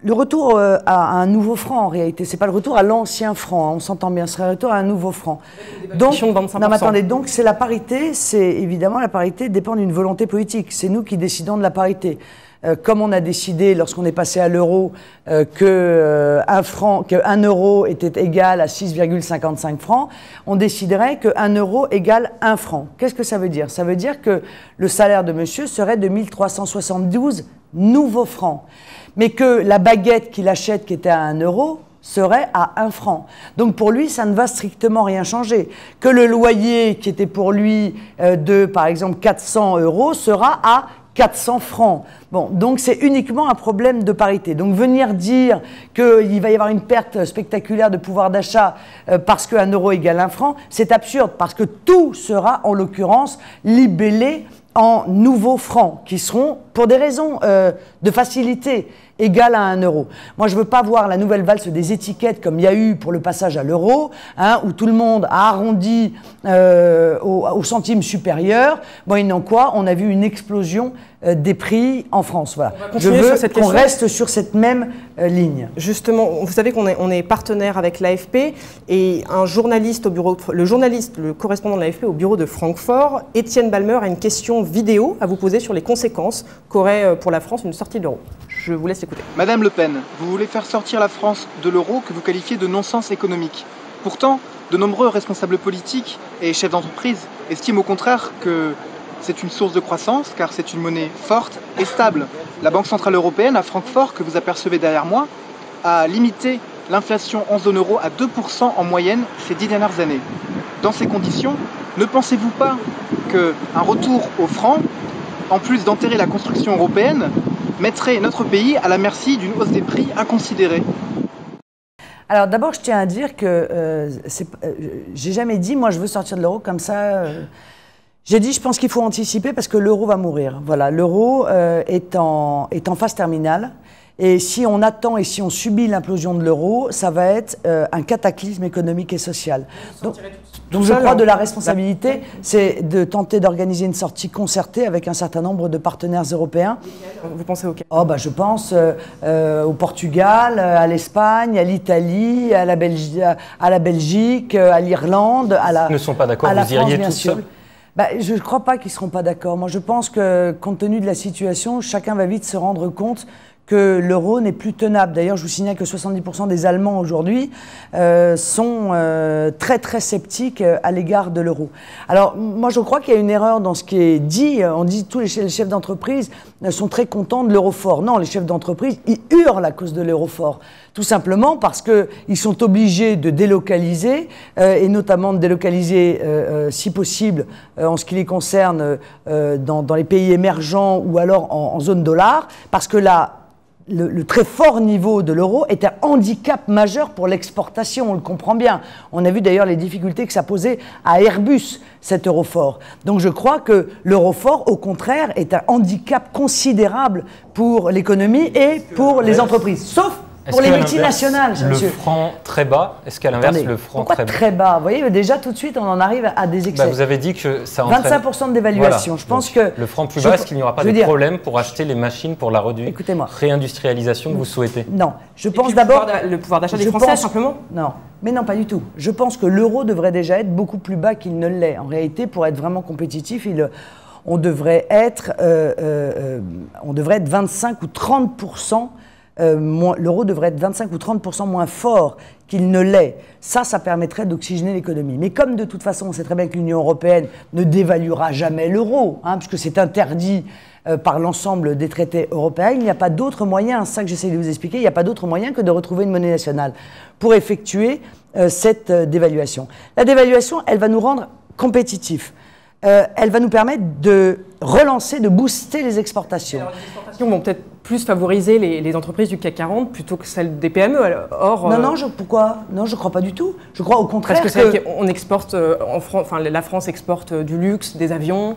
retour à un nouveau franc en réalité, c'est pas le retour à l'ancien franc, on s'entend bien, ce serait le retour à un nouveau franc. Donc, non, mais attendez, donc c'est la parité, c'est évidemment la parité dépend d'une volonté politique, c'est nous qui décidons de la parité. Comme on a décidé, lorsqu'on est passé à l'euro, que 1 euro était égal à 6,55 francs, on déciderait que 1 euro égale 1 franc. Qu'est-ce que ça veut dire? Ça veut dire que le salaire de monsieur serait de 1 372 nouveaux francs. Mais que la baguette qu'il achète, qui était à 1 euro, serait à 1 franc. Donc pour lui, ça ne va strictement rien changer. Que le loyer qui était pour lui de, par exemple, 400 € sera à 400 francs. Bon, donc c'est uniquement un problème de parité. Donc venir dire qu'il va y avoir une perte spectaculaire de pouvoir d'achat parce que 1 euro égale 1 franc, c'est absurde parce que tout sera en l'occurrence libellé en nouveaux francs qui seront, pour des raisons de facilité, égales à 1 euro. Moi, je ne veux pas voir la nouvelle valse des étiquettes comme il y a eu pour le passage à l'euro, où tout le monde a arrondi au centime supérieur. Moyennant quoi, on a vu une explosion des prix en France. Voilà. Je veux qu'on reste sur cette même ligne. Justement, vous savez qu'on est partenaire avec l'AFP et un journaliste le correspondant de l'AFP au bureau de Francfort, Étienne Balmer, a une question vidéo à vous poser sur les conséquences qu'aurait pour la France une sortie de l'euro. Je vous laisse écouter. Madame Le Pen, vous voulez faire sortir la France de l'euro que vous qualifiez de non-sens économique. Pourtant, de nombreux responsables politiques et chefs d'entreprise estiment au contraire que c'est une source de croissance car c'est une monnaie forte et stable. La Banque Centrale Européenne à Francfort, que vous apercevez derrière moi, a limité l'inflation en zone euro à 2% en moyenne ces 10 dernières années. Dans ces conditions, ne pensez-vous pas qu'un retour au franc en plus d'enterrer la construction européenne, mettrait notre pays à la merci d'une hausse des prix inconsidérée? Alors d'abord, je tiens à dire que j'ai jamais dit, moi je veux sortir de l'euro comme ça. J'ai dit, je pense qu'il faut anticiper parce que l'euro va mourir. Voilà, l'euro est en phase terminale. Et si on attend et si on subit l'implosion de l'euro, ça va être un cataclysme économique et social. Donc je crois de la responsabilité, c'est de tenter d'organiser une sortie concertée avec un certain nombre de partenaires européens. Vous pensez auquel? Oh, bah, je pense au Portugal, à l'Espagne, à l'Italie, à la Belgique, à l'Irlande, à la Ils ne sont pas d'accord, vous iriez tout seul? Bah, je ne crois pas qu'ils ne seront pas d'accord. Moi, je pense que, compte tenu de la situation, chacun va vite se rendre compte que l'euro n'est plus tenable. D'ailleurs, je vous signale que 70% des Allemands aujourd'hui sont très très sceptiques à l'égard de l'euro. Alors, moi, je crois qu'il y a une erreur dans ce qui est dit. On dit que tous les chefs d'entreprise sont très contents de l'euro fort. Non, les chefs d'entreprise, ils hurlent à cause de l'euro fort. Tout simplement parce qu'ils sont obligés de délocaliser, et notamment de délocaliser, si possible, en ce qui les concerne, dans les pays émergents ou alors en zone dollar, parce que là, le très fort niveau de l'euro est un handicap majeur pour l'exportation, on le comprend bien. On a vu d'ailleurs les difficultés que ça posait à Airbus, cet euro fort. Donc je crois que l'euro fort, au contraire, est un handicap considérable pour l'économie et pour les entreprises. Sauf pour les multinationales, le franc très bas, est-ce qu'à l'inverse, le franc très bas? Vous voyez, déjà tout de suite, on en arrive à des excès. Bah, vous avez dit que ça entraîne 25% de dévaluation. Voilà. Je pense que le franc plus bas, est-ce qu'il n'y aura pas de problème pour acheter les machines pour la réindustrialisation que vous souhaitez? Non, je pense d'abord le pouvoir d'achat des Français simplement. Non, mais non, pas du tout. Je pense que l'euro devrait déjà être beaucoup plus bas qu'il ne l'est. En réalité, pour être vraiment compétitif, on devrait être 25 ou 30%. L'euro devrait être 25 ou 30% moins fort qu'il ne l'est. Ça permettrait d'oxygéner l'économie. Mais comme de toute façon, on sait très bien que l'Union européenne ne dévaluera jamais l'euro, puisque c'est interdit par l'ensemble des traités européens, il n'y a pas d'autre moyen, c'est ça que j'essaie de vous expliquer, il n'y a pas d'autre moyen que de retrouver une monnaie nationale pour effectuer cette dévaluation. La dévaluation, elle va nous rendre compétitifs. Elle va nous permettre de relancer, de booster les exportations. Alors, les exportations vont peut-être plus favoriser les entreprises du CAC 40 plutôt que celles des PME. Or, non, pourquoi? Non, je ne crois pas du tout. Je crois au contraire parce que on exporte, la France exporte du luxe, des avions.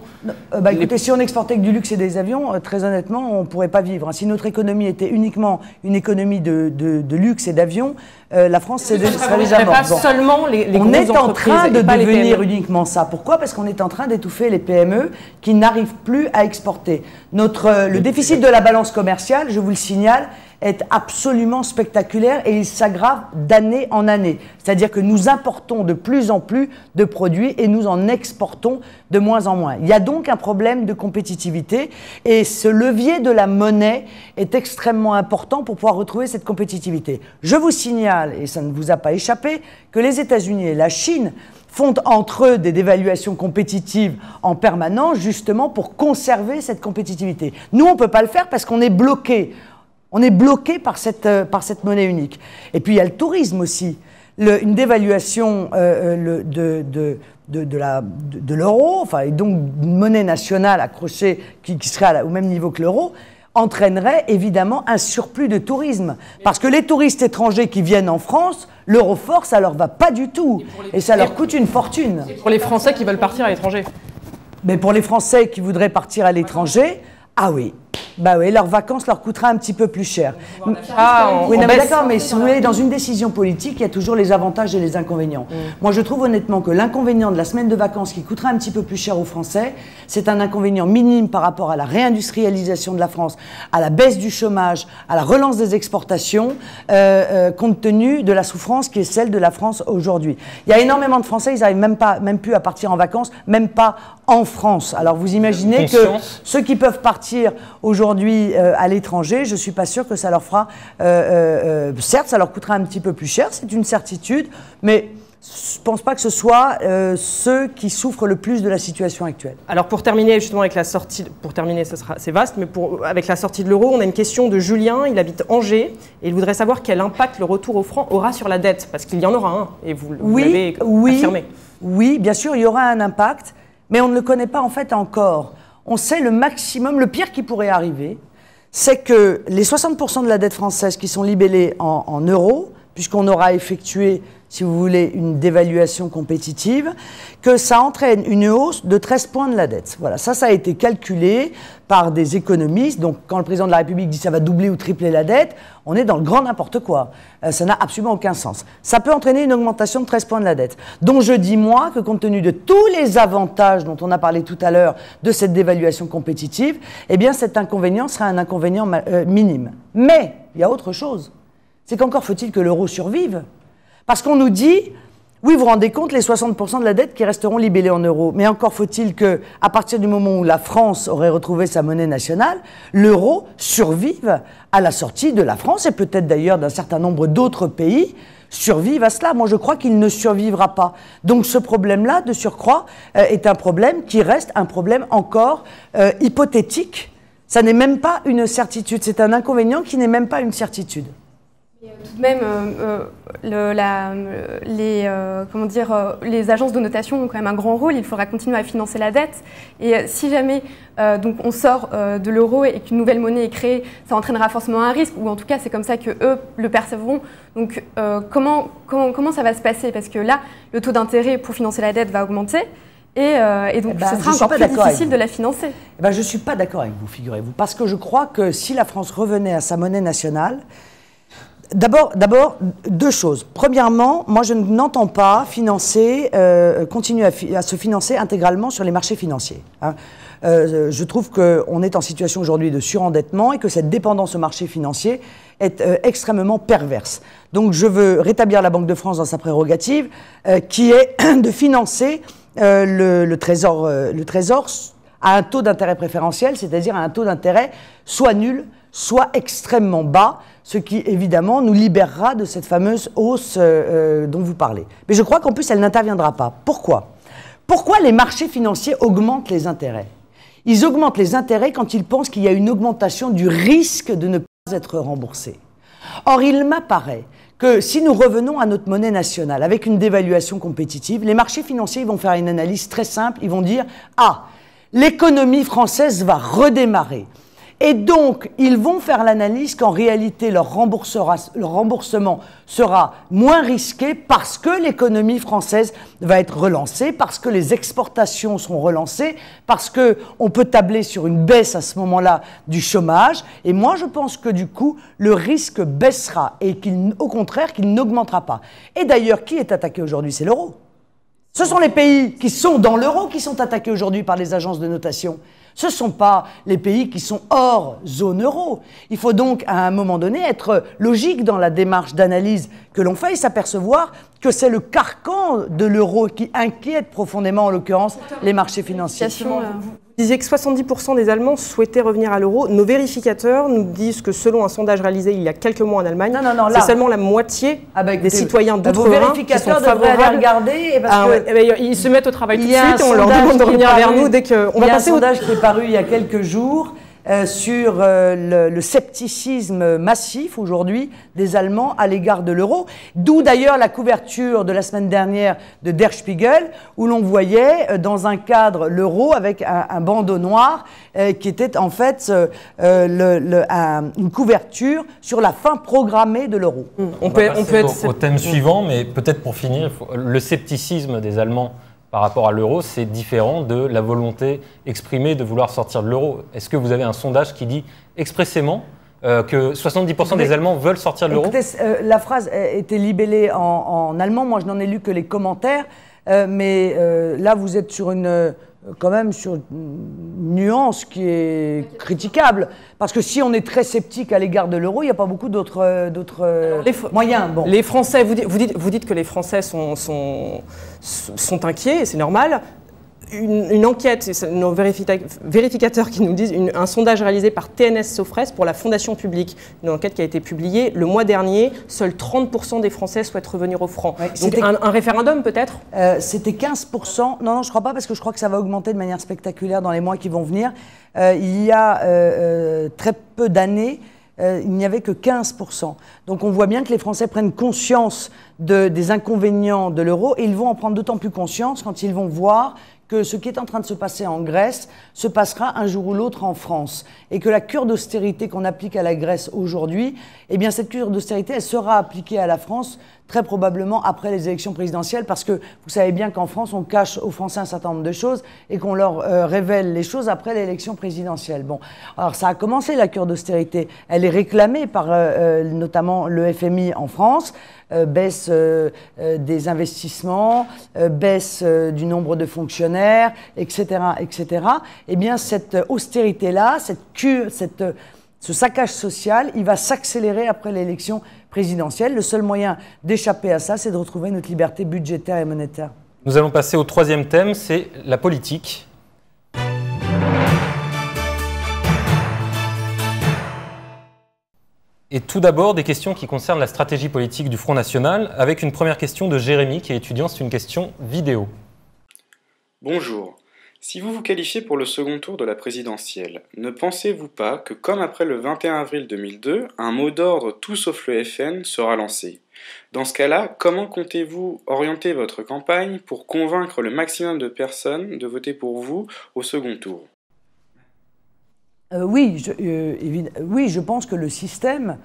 Écoutez, si on exportait que du luxe et des avions, très honnêtement, on ne pourrait pas vivre. Si notre économie était uniquement une économie de luxe et d'avions, la France serait déjà morte. Pas seulement les on est en train de devenir devenir uniquement ça. Pourquoi? Parce qu'on est en train d'étouffer les PME qui n'arrivent plus à exporter. Le déficit de la balance commerciale, je vous le signale, est absolument spectaculaire et il s'aggrave d'année en année. C'est-à-dire que nous importons de plus en plus de produits et nous en exportons de moins en moins. Il y a donc un problème de compétitivité et ce levier de la monnaie est extrêmement important pour pouvoir retrouver cette compétitivité. Je vous signale, et ça ne vous a pas échappé, que les États-Unis et la Chine font entre eux des dévaluations compétitives en permanence, justement pour conserver cette compétitivité. Nous, on ne peut pas le faire parce qu'on est bloqué. On est bloqué par cette monnaie unique. Et puis, il y a le tourisme aussi. Une dévaluation de l'euro, et donc une monnaie nationale accrochée qui serait au même niveau que l'euro, entraînerait évidemment un surplus de tourisme. Parce que les touristes étrangers qui viennent en France, l'euro fort, ça leur va pas du tout. Et ça leur coûte une fortune. Pour les Français qui veulent partir à l'étranger. Mais pour les Français qui voudraient partir à l'étranger, ah oui. Bah oui, leurs vacances leur coûtera un petit peu plus cher. Oui, mais d'accord, mais si vous voulez, dans une décision politique, il y a toujours les avantages et les inconvénients. Moi, je trouve honnêtement que l'inconvénient de la semaine de vacances qui coûtera un petit peu plus cher aux Français, c'est un inconvénient minime par rapport à la réindustrialisation de la France, à la baisse du chômage, à la relance des exportations, compte tenu de la souffrance qui est celle de la France aujourd'hui. Il y a énormément de Français, ils n'arrivent même plus à partir en vacances, même pas en France. Alors vous imaginez que ceux qui peuvent partir aujourd'hui à l'étranger, je ne suis pas sûre que ça leur fera... certes, ça leur coûtera un petit peu plus cher, c'est une certitude, mais je ne pense pas que ce soit ceux qui souffrent le plus de la situation actuelle. Alors pour terminer justement avec la sortie, c'est vaste, mais avec la sortie de l'euro, on a une question de Julien, il habite Angers, et il voudrait savoir quel impact le retour au franc aura sur la dette, parce qu'il y en aura un, et vous l'avez affirmé. Oui, bien sûr, il y aura un impact, mais on ne le connaît pas en fait encore. on sait le maximum, le pire qui pourrait arriver, c'est que les 60% de la dette française qui sont libellés en euros, puisqu'on aura effectué, si vous voulez, une dévaluation compétitive, que ça entraîne une hausse de 13 points de la dette. Voilà, ça a été calculé par des économistes. Donc, quand le président de la République dit ça va doubler ou tripler la dette, on est dans le grand n'importe quoi. Ça n'a absolument aucun sens. Ça peut entraîner une augmentation de 13 points de la dette. Donc, je dis, moi, que compte tenu de tous les avantages dont on a parlé tout à l'heure de cette dévaluation compétitive, eh bien, cet inconvénient sera un inconvénient minime. Mais, il y a autre chose. C'est qu'encore faut-il que l'euro survive. Parce qu'on nous dit, oui, vous vous rendez compte, les 60% de la dette qui resteront libellés en euros. Mais encore faut-il qu'à partir du moment où la France aurait retrouvé sa monnaie nationale, l'euro survive à la sortie de la France et peut-être d'ailleurs d'un certain nombre d'autres pays survivent à cela. Moi, je crois qu'il ne survivra pas. Donc ce problème-là, de surcroît, est un problème qui reste un problème encore hypothétique. Ça n'est même pas une certitude. C'est un inconvénient qui n'est même pas une certitude. Tout de même, les agences de notation ont quand même un grand rôle. Il faudra continuer à financer la dette. Et si jamais donc on sort de l'euro et qu'une nouvelle monnaie est créée, ça entraînera forcément un risque, ou en tout cas c'est comme ça qu'eux le percevront. Donc comment ça va se passer? Parce que là, le taux d'intérêt pour financer la dette va augmenter. Et donc, ce sera encore plus difficile de la financer. Je ne suis pas d'accord avec vous, figurez-vous. Parce que je crois que si la France revenait à sa monnaie nationale, d'abord, deux choses. Premièrement, moi, je n'entends pas continuer à se financer intégralement sur les marchés financiers. Hein. Je trouve qu'on est en situation aujourd'hui de surendettement et que cette dépendance au marché financier est extrêmement perverse. Donc, je veux rétablir la Banque de France dans sa prérogative, qui est de financer le Trésor à un taux d'intérêt préférentiel, c'est-à-dire à un taux d'intérêt soit nul, soit extrêmement bas, ce qui évidemment nous libérera de cette fameuse hausse dont vous parlez. Mais je crois qu'en plus elle n'interviendra pas. Pourquoi? Pourquoi les marchés financiers augmentent les intérêts? Ils augmentent les intérêts quand ils pensent qu'il y a une augmentation du risque de ne pas être remboursé. Or, il m'apparaît que si nous revenons à notre monnaie nationale avec une dévaluation compétitive, les marchés financiers vont faire une analyse très simple. Ils vont dire « Ah, l'économie française va redémarrer ». Et donc, ils vont faire l'analyse qu'en réalité, leur remboursement sera moins risqué parce que l'économie française va être relancée, parce que les exportations seront relancées, parce qu'on peut tabler sur une baisse à ce moment-là du chômage. Et moi, je pense que du coup, le risque baissera et qu'au contraire, qu'il n'augmentera pas. Et d'ailleurs, qui est attaqué aujourd'hui? C'est l'euro. Ce sont les pays qui sont dans l'euro qui sont attaqués aujourd'hui par les agences de notation. Ce ne sont pas les pays qui sont hors zone euro. Il faut donc, à un moment donné, être logique dans la démarche d'analyse que l'on fait et s'apercevoir que c'est le carcan de l'euro qui inquiète profondément, en l'occurrence, les marchés financiers. Vous disiez que 70% des Allemands souhaitaient revenir à l'euro. Nos vérificateurs nous disent que selon un sondage réalisé il y a quelques mois en Allemagne, c'est seulement la moitié des citoyens d'outre-Rhin qui sont favorables. Ils se mettent au travail tout de suite et on leur demande de revenir vers nous dès qu'on va passer au... Il y a un sondage qui est paru il y a quelques jours sur le scepticisme massif aujourd'hui des Allemands à l'égard de l'euro, d'où d'ailleurs la couverture de la semaine dernière de Der Spiegel, où l'on voyait dans un cadre l'euro avec un bandeau noir qui était en fait une couverture sur la fin programmée de l'euro. On peut être au thème suivant, mais peut-être pour finir, le scepticisme des Allemands par rapport à l'euro, c'est différent de la volonté exprimée de vouloir sortir de l'euro. Est-ce que vous avez un sondage qui dit expressément que 70% des Allemands veulent sortir de l'euro? La phrase était libellée en allemand, moi je n'en ai lu que les commentaires, mais là vous êtes sur quand même sur une nuance qui est critiquable. Parce que si on est très sceptique à l'égard de l'euro, il n'y a pas beaucoup d'autres moyens. Bon. Les Français, vous dites que les Français sont inquiets, et c'est normal. Une enquête, nos vérificateurs qui nous disent, un sondage réalisé par TNS Sofres pour la Fondation publique, une enquête qui a été publiée le mois dernier, seuls 30% des Français souhaitent revenir au franc. Ouais, donc un référendum peut-être? C'était 15%, non je ne crois pas parce que je crois que ça va augmenter de manière spectaculaire dans les mois qui vont venir. Il y a très peu d'années, il n'y avait que 15%. Donc on voit bien que les Français prennent conscience des inconvénients de l'euro et ils vont en prendre d'autant plus conscience quand ils vont voir que ce qui est en train de se passer en Grèce se passera un jour ou l'autre en France. Et que la cure d'austérité qu'on applique à la Grèce aujourd'hui, eh bien cette cure d'austérité, elle sera appliquée à la France très probablement après les élections présidentielles, parce que vous savez bien qu'en France, on cache aux Français un certain nombre de choses et qu'on leur révèle les choses après l'élection présidentielle. Bon, alors ça a commencé la cure d'austérité. Elle est réclamée par notamment le FMI en France. Baisse des investissements, baisse du nombre de fonctionnaires, etc., etc. Eh bien, cette austérité-là, cette cure, ce saccage social, il va s'accélérer après l'élection présidentielle. Le seul moyen d'échapper à ça, c'est de retrouver notre liberté budgétaire et monétaire. Nous allons passer au troisième thème, c'est la politique. Et tout d'abord, des questions qui concernent la stratégie politique du Front National, avec une première question de Jérémy, qui est étudiant, c'est une question vidéo. Bonjour. Si vous vous qualifiez pour le second tour de la présidentielle, ne pensez-vous pas que, comme après le 21 avril 2002, un mot d'ordre tout sauf le FN sera lancé? Dans ce cas-là, comment comptez-vous orienter votre campagne pour convaincre le maximum de personnes de voter pour vous au second tour? Oui, je pense que le système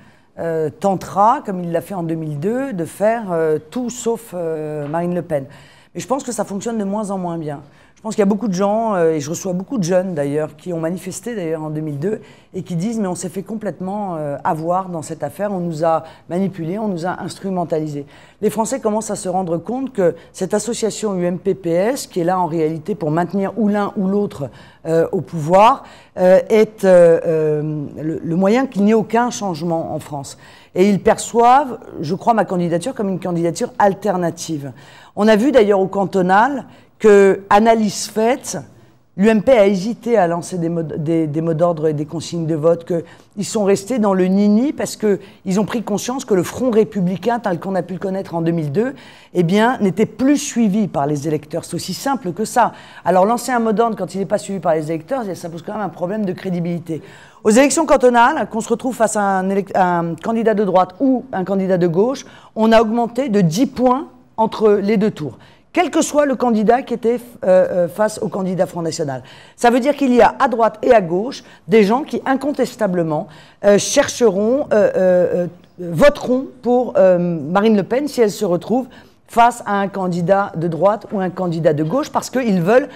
tentera, comme il l'a fait en 2002, de faire tout sauf Marine Le Pen. Mais je pense que ça fonctionne de moins en moins bien. Je pense qu'il y a beaucoup de gens, et je reçois beaucoup de jeunes d'ailleurs, qui ont manifesté d'ailleurs en 2002 et qui disent « mais on s'est fait complètement avoir dans cette affaire, on nous a manipulés, on nous a instrumentalisés ». Les Français commencent à se rendre compte que cette association UMP-PS, qui est là en réalité pour maintenir ou l'un ou l'autre au pouvoir, est le moyen qu'il n'y ait aucun changement en France. Et ils perçoivent, je crois, ma candidature comme une candidature alternative. On a vu d'ailleurs au cantonal que, analyse faite, l'UMP a hésité à lancer des mots d'ordre et des consignes de vote, qu'ils sont restés dans le nini parce qu'ils ont pris conscience que le Front républicain, tel qu'on a pu le connaître en 2002, eh bien, n'était plus suivi par les électeurs. C'est aussi simple que ça. Alors, lancer un mot d'ordre quand il n'est pas suivi par les électeurs, ça pose quand même un problème de crédibilité. Aux élections cantonales, qu'on se retrouve face à un candidat de droite ou un candidat de gauche, on a augmenté de 10 points entre les deux tours, quel que soit le candidat qui était face au candidat Front National. Ça veut dire qu'il y a à droite et à gauche des gens qui incontestablement voteront pour Marine Le Pen si elle se retrouve face à un candidat de droite ou un candidat de gauche, parce qu'ils veulent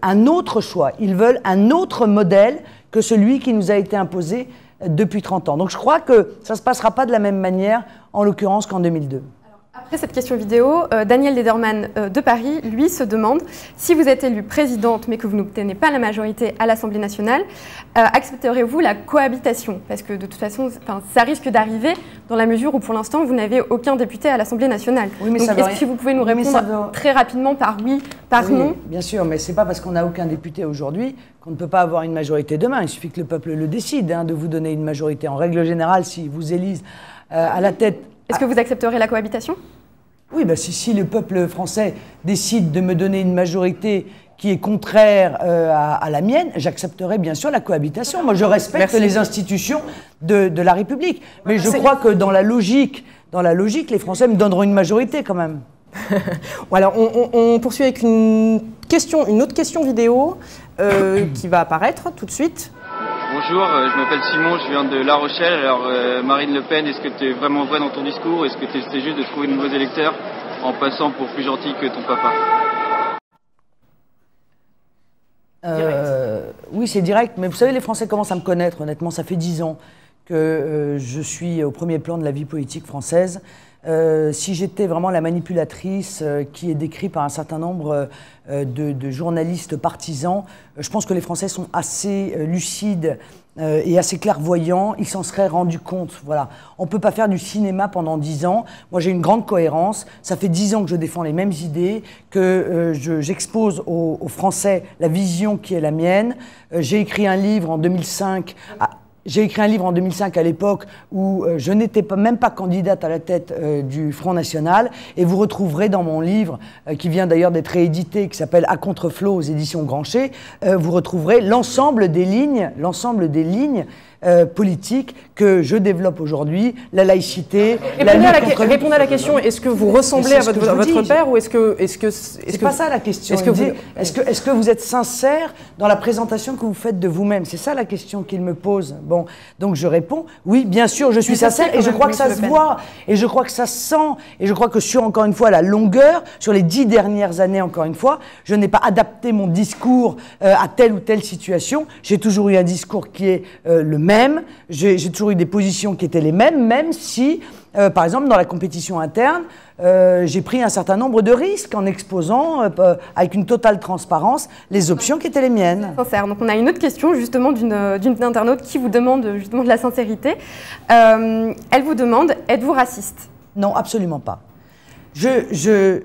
un autre choix, ils veulent un autre modèle que celui qui nous a été imposé depuis 30 ans. Donc je crois que ça ne se passera pas de la même manière, en l'occurrence, qu'en 2002. Après cette question vidéo, Daniel Lederman de Paris, lui, se demande si vous êtes élue présidente mais que vous n'obtenez pas la majorité à l'Assemblée nationale, accepterez-vous la cohabitation? Parce que de toute façon, ça risque d'arriver dans la mesure où pour l'instant vous n'avez aucun député à l'Assemblée nationale. Oui, mais donc est-ce que vous pouvez nous répondre très rapidement par oui, par non? Bien sûr, mais ce n'est pas parce qu'on n'a aucun député aujourd'hui qu'on ne peut pas avoir une majorité demain. Il suffit que le peuple le décide de vous donner une majorité. En règle générale, s'ils vous élisent à la tête... Est-ce que vous accepterez la cohabitation? Oui, ben si le peuple français décide de me donner une majorité qui est contraire à la mienne, j'accepterai bien sûr la cohabitation. Moi, je respecte les institutions de la République. Mais je crois que dans la logique, les Français me donneront une majorité quand même. Alors, on poursuit avec une autre question vidéo qui va apparaître tout de suite. Bonjour, je m'appelle Simon, je viens de La Rochelle. Alors Marine Le Pen, est-ce que tu es vraiment vrai dans ton discours ou est-ce que tu essaies juste de trouver de nouveaux électeurs en passant pour plus gentil que ton papa? Oui, c'est direct, mais vous savez, les Français commencent à me connaître, honnêtement, ça fait 10 ans que je suis au premier plan de la vie politique française. Si j'étais vraiment la manipulatrice qui est décrite par un certain nombre de journalistes partisans, je pense que les Français sont assez lucides et assez clairvoyants, ils s'en seraient rendus compte. Voilà. On ne peut pas faire du cinéma pendant 10 ans. Moi, j'ai une grande cohérence. Ça fait 10 ans que je défends les mêmes idées, que j'expose aux Français la vision qui est la mienne. J'ai écrit un livre en 2005... J'ai écrit un livre en 2005 à l'époque où je n'étais même pas candidate à la tête du Front National, et vous retrouverez dans mon livre, qui vient d'ailleurs d'être réédité, qui s'appelle À contre-flot aux éditions Grancher, vous retrouverez l'ensemble des lignes politique que je développe aujourd'hui, la laïcité, la lutte contre... Répondez à la question, est-ce que vous ressemblez à votre père ou est-ce que... C'est pas ça la question. Est-ce que vous êtes sincère dans la présentation que vous faites de vous-même? C'est ça la question qu'il me pose. Bon, donc je réponds, oui, bien sûr, je suis sincère et je crois que ça se voit, et je crois que ça se sent, et je crois que sur, encore une fois, la longueur, sur les 10 dernières années, encore une fois, je n'ai pas adapté mon discours à telle ou telle situation. J'ai toujours eu un discours qui est le même, j'ai toujours eu des positions qui étaient les mêmes, même si, par exemple, dans la compétition interne, j'ai pris un certain nombre de risques en exposant, avec une totale transparence, les options qui étaient les miennes. Sincère. Donc on a une autre question justement d'une internaute qui vous demande justement de la sincérité. Elle vous demande, êtes-vous raciste? Non, absolument pas. Je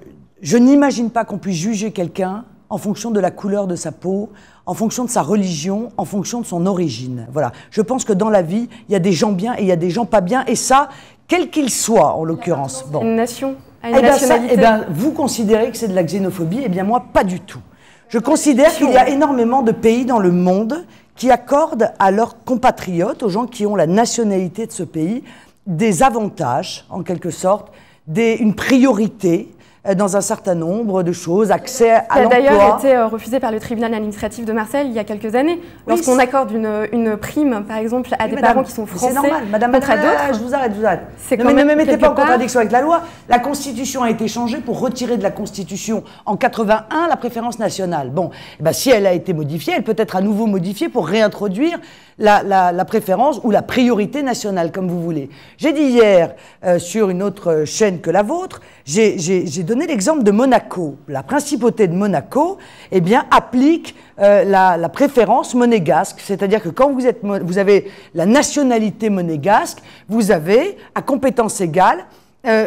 n'imagine pas qu'on puisse juger quelqu'un en fonction de la couleur de sa peau, en fonction de sa religion, en fonction de son origine. Voilà. Je pense que dans la vie, il y a des gens bien et il y a des gens pas bien, et ça, quel qu'il soit, en l'occurrence. Bon. Une nation, à une nationalité. Vous considérez que c'est de la xénophobie, eh bien moi, pas du tout. Je considère qu'il y a énormément de pays dans le monde qui accordent à leurs compatriotes, aux gens qui ont la nationalité de ce pays, des avantages, en quelque sorte, une priorité dans un certain nombre de choses, accès à l'emploi. Ça a d'ailleurs été refusé par le tribunal administratif de Marseille il y a quelques années. Lorsqu'on accorde une prime, par exemple, à des parents qui sont français contre d'autres. Je vous arrête. Ne me mettez pas en contradiction avec la loi. La Constitution a été changée pour retirer de la Constitution en 81 la préférence nationale. Bon, si elle a été modifiée, elle peut être à nouveau modifiée pour réintroduire la préférence ou la priorité nationale, comme vous voulez. J'ai dit hier, sur une autre chaîne que la vôtre, j'ai donné l'exemple de Monaco. La principauté de Monaco, eh bien, applique la préférence monégasque. C'est-à-dire que quand vous avez la nationalité monégasque, vous avez, à compétence égale,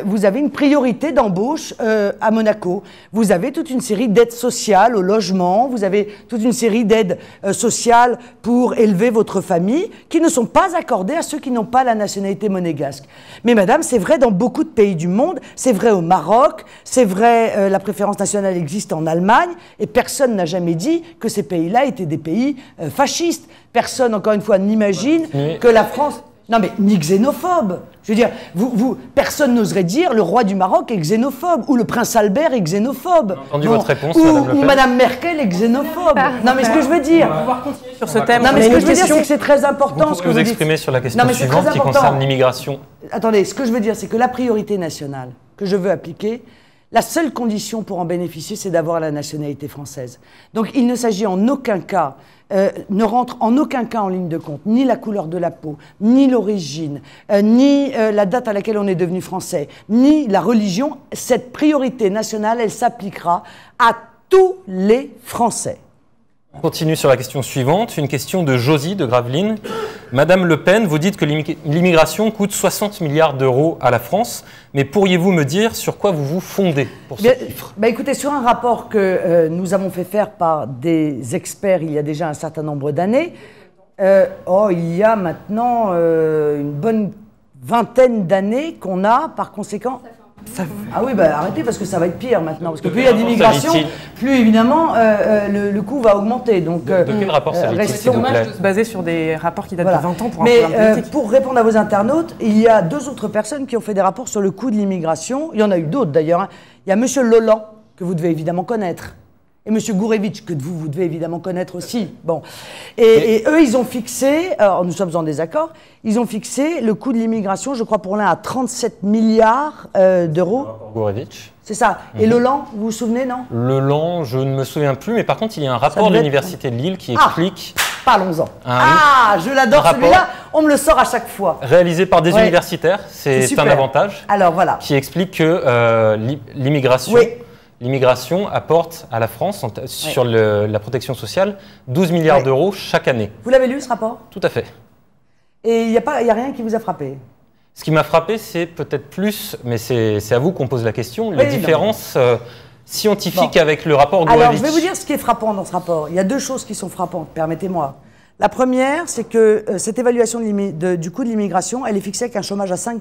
vous avez une priorité d'embauche à Monaco. Vous avez toute une série d'aides sociales au logement, vous avez toute une série d'aides sociales pour élever votre famille qui ne sont pas accordées à ceux qui n'ont pas la nationalité monégasque. Mais madame, c'est vrai dans beaucoup de pays du monde, c'est vrai au Maroc, c'est vrai, la préférence nationale existe en Allemagne, et personne n'a jamais dit que ces pays-là étaient des pays fascistes. Personne, encore une fois, n'imagine que la France... Non mais, ni xénophobe. Je veux dire, personne n'oserait dire le roi du Maroc est xénophobe, ou le prince Albert est xénophobe. Entendu votre réponse, ou Madame Merkel est xénophobe. Non mais ce que je veux dire... On va pouvoir continuer sur ce thème. Non mais ce que je veux dire, c'est que c'est très important ce que vous exprimer sur la question suivante qui concerne l'immigration. Attendez, ce que je veux dire, c'est que la priorité nationale que je veux appliquer, la seule condition pour en bénéficier, c'est d'avoir la nationalité française. Donc il ne s'agit en aucun cas... ne rentre en aucun cas en ligne de compte ni la couleur de la peau, ni l'origine, ni la date à laquelle on est devenu français, ni la religion. Cette priorité nationale, elle s'appliquera à tous les Français. On continue sur la question suivante, une question de Josie de Gravelines. Madame Le Pen, vous dites que l'immigration coûte 60 milliards d'euros à la France, mais pourriez-vous me dire sur quoi vous vous fondez pour ce chiffre? Écoutez, sur un rapport que nous avons fait faire par des experts il y a déjà un certain nombre d'années, il y a maintenant une bonne vingtaine d'années qu'on a, par conséquent... Ah oui, arrêtez parce que ça va être pire maintenant. Parce que plus il y a d'immigration, plus évidemment le coût va augmenter. Donc, de quel rapport s'agit-il, s'il vous plaît ? Dommage de se baser sur des rapports qui datent de 20 ans pour un problème politique. Pour répondre à vos internautes, il y a 2 autres personnes qui ont fait des rapports sur le coût de l'immigration. Il y en a eu d'autres d'ailleurs. Il y a M. Leland, que vous devez évidemment connaître. Et M. Gourevitch, que vous devez évidemment connaître aussi. Bon. Et eux, ils ont fixé, alors nous sommes en désaccord, ils ont fixé le coût de l'immigration, je crois pour l'un, à 37 milliards d'euros. Gourevitch. C'est ça. Et Leland, vous vous souvenez, non? Leland, je ne me souviens plus, mais par contre, il y a un rapport de l'Université de Lille qui explique... Parlons-en. Je l'adore celui-là, on me le sort à chaque fois. Réalisé par des universitaires, c'est un avantage. Alors voilà. Qui explique que l'immigration... Oui. L'immigration apporte à la France, sur la protection sociale, 12 milliards d'euros chaque année. Vous l'avez lu, ce rapport? Tout à fait. Et il n'y a rien qui vous a frappé? Ce qui m'a frappé, c'est peut-être plus, mais c'est à vous qu'on pose la question, les différences scientifiques avec le rapport Gourevitch. Alors, je vais vous dire ce qui est frappant dans ce rapport. Il y a 2 choses qui sont frappantes, permettez-moi. La première, c'est que cette évaluation du coût de l'immigration, elle est fixée avec un chômage à 5%.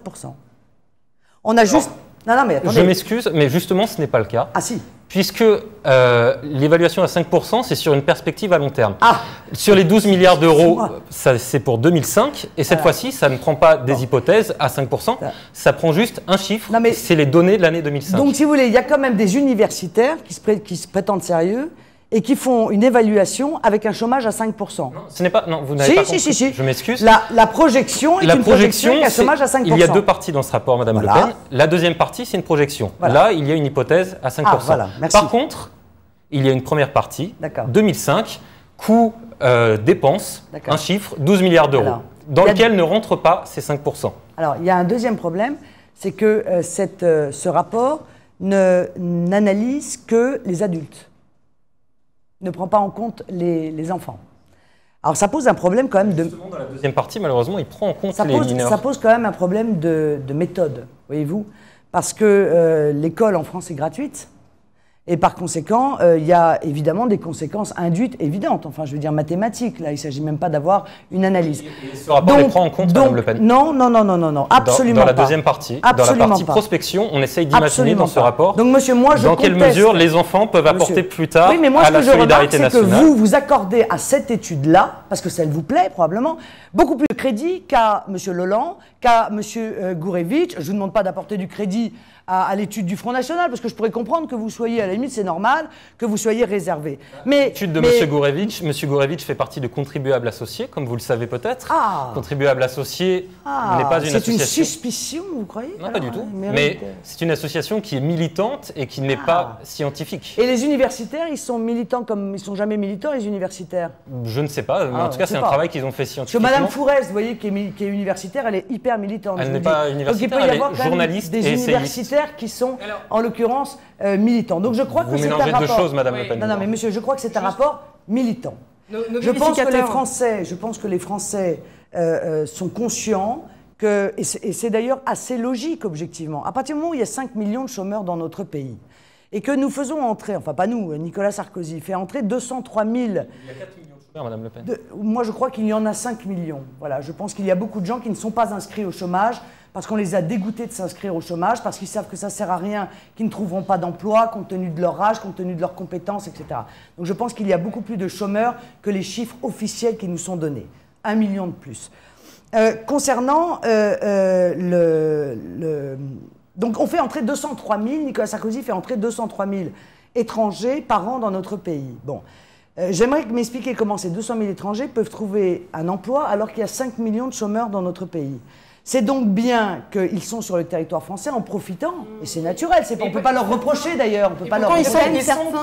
On a juste... Non, mais attendez. Je m'excuse, mais justement, ce n'est pas le cas. Ah si. puisque l'évaluation à 5%, c'est sur une perspective à long terme. Ah. Sur les 12 milliards d'euros, c'est pour 2005, et cette fois-ci, ça ne prend pas des hypothèses à 5%, ça prend juste un chiffre, c'est les données de l'année 2005. Donc, si vous voulez, il y a quand même des universitaires qui se prétendent sérieux et qui font une évaluation avec un chômage à 5%. Non, ce n'est pas. Non, vous n'avez pas compris. Si. Je m'excuse. La projection est une projection avec un chômage à 5%. Il y a deux parties dans ce rapport, Madame Le Pen. La deuxième partie, c'est une projection. Là, il y a une hypothèse à 5%. Merci. Par contre, il y a une première partie, 2005, coût dépenses, un chiffre, 12 milliards d'euros, dans lequel ne rentrent pas ces 5%. Alors, il y a un deuxième problème, c'est que ce rapport n'analyse que les adultes. Ne prend pas en compte les enfants. Alors ça pose un problème quand même de... Justement, dans la deuxième partie, malheureusement, il prend en compte les mineurs. Ça pose quand même un problème de méthode, voyez-vous, parce que l'école en France est gratuite, et par conséquent, il y a évidemment des conséquences induites évidentes, enfin je veux dire mathématiques, là il ne s'agit même pas d'avoir une analyse. Et ce rapport les prend en compte, Madame Le Pen? Non, absolument pas. Dans la deuxième partie, dans la partie prospection, on essaye d'imaginer dans ce rapport donc, monsieur, moi, dans quelle mesure les enfants peuvent apporter plus tard mais moi, à la solidarité nationale. Que vous accordez à cette étude-là, parce que ça vous plaît probablement, beaucoup plus de crédit qu'à M. Leland, qu'à M. Gourevitch. Je ne vous demande pas d'apporter du crédit à l'étude du Front National, parce que je pourrais comprendre que vous soyez, à la limite, c'est normal, que vous soyez réservé. L'étude de M. Gourevitch, M. Gourevitch fait partie de contribuables associés, comme vous le savez peut-être. Contribuable associé n'est pas une association. C'est une suspicion, vous croyez? Non, pas du tout. Mais c'est une association qui est militante et qui n'est pas scientifique. Et les universitaires, ils sont militants comme ils sont jamais militants, les universitaires? Je ne sais pas, mais en tout cas, c'est un travail qu'ils ont fait scientifiquement. Parce que Mme Fourest, vous voyez, qui est universitaire, elle est hyper militante. Elle n'est pas universitaire, elle est journaliste et essayiste. Qui sont, en l'occurrence, militants. Donc je crois que c'est un rapport... Vous mélangez deux choses, Madame Le Pen. Non, mais monsieur, je crois que c'est un rapport militant. Je pense que les Français sont conscients que, et c'est d'ailleurs assez logique, objectivement, à partir du moment où il y a 5 millions de chômeurs dans notre pays, et que nous faisons entrer, enfin pas nous, Nicolas Sarkozy fait entrer 203 000... Il y a 4 millions de chômeurs, Madame Le Pen. Moi, je crois qu'il y en a 5 millions. Voilà, je pense qu'il y a beaucoup de gens qui ne sont pas inscrits au chômage, parce qu'on les a dégoûtés de s'inscrire au chômage, parce qu'ils savent que ça ne sert à rien, qu'ils ne trouveront pas d'emploi, compte tenu de leur âge, compte tenu de leurs compétences, etc. Donc je pense qu'il y a beaucoup plus de chômeurs que les chiffres officiels qui nous sont donnés. 1 million de plus. Concernant donc on fait entrer 203 000, Nicolas Sarkozy fait entrer 203 000 étrangers par an dans notre pays. Bon. J'aimerais m'expliquer comment ces 200 000 étrangers peuvent trouver un emploi alors qu'il y a 5 millions de chômeurs dans notre pays. C'est donc bien qu'ils sont sur le territoire français en profitant, et c'est naturel, on ne peut pas leur reprocher d'ailleurs. Ils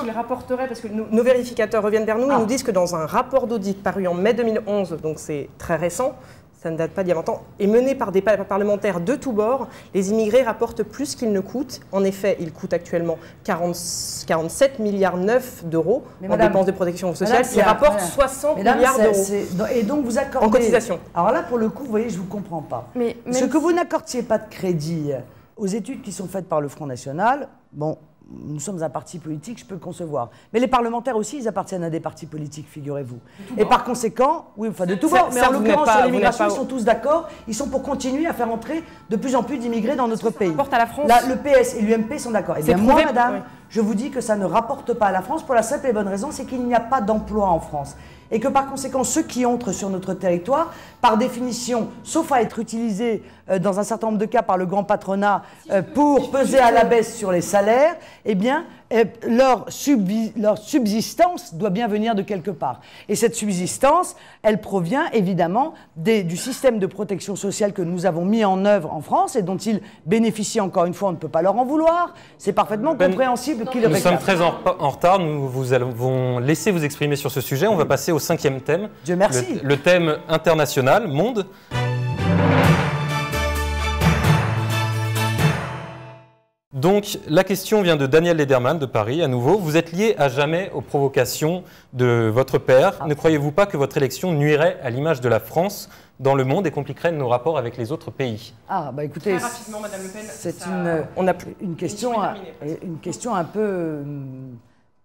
les rapporteraient, parce que nos vérificateurs reviennent vers nous, ils nous disent que dans un rapport d'audit paru en mai 2011, donc c'est très récent, ça ne date pas d'il y a longtemps, et mené par des parlementaires de tous bords, les immigrés rapportent plus qu'ils ne coûtent. En effet, ils coûtent actuellement 47 milliards d'euros en dépenses de protection sociale, qui rapportent 60 milliards d'euros. Et donc vous accordez... En cotisation. Alors là, pour le coup, vous voyez, je ne vous comprends pas. Ce que vous n'accordiez pas de crédit aux études qui sont faites par le Front National, bon... Nous sommes un parti politique, je peux le concevoir. Mais les parlementaires aussi, ils appartiennent à des partis politiques, figurez-vous. Et par conséquent, oui, enfin de tout bord, mais en l'occurrence, sur l'immigration, ils sont tous d'accord. Ils sont pour continuer à faire entrer de plus en plus d'immigrés dans notre pays. Ça rapporte à la France. Là, le PS et l'UMP sont d'accord. Eh bien, moi, madame, je vous dis que ça ne rapporte pas à la France pour la simple et bonne raison, c'est qu'il n'y a pas d'emploi en France. Et que par conséquent, ceux qui entrent sur notre territoire, par définition, sauf à être utilisés dans un certain nombre de cas par le grand patronat pour peser à la baisse sur les salaires, eh bien, leur subsistance doit bien venir de quelque part. Et cette subsistance, elle provient évidemment du système de protection sociale que nous avons mis en œuvre en France et dont ils bénéficient, encore une fois, on ne peut pas leur en vouloir. C'est parfaitement compréhensible qu'ils le réclament. Nous sommes très en retard, nous vous allons laisser vous exprimer sur ce sujet. On va passer au 5e thème. Dieu merci. Le thème international, monde. Donc, la question vient de Daniel Lederman de Paris, à nouveau. Vous êtes lié à jamais aux provocations de votre père. Ne croyez-vous pas que votre élection nuirait à l'image de la France dans le monde et compliquerait nos rapports avec les autres pays? Ah, bah écoutez, c'est une question un peu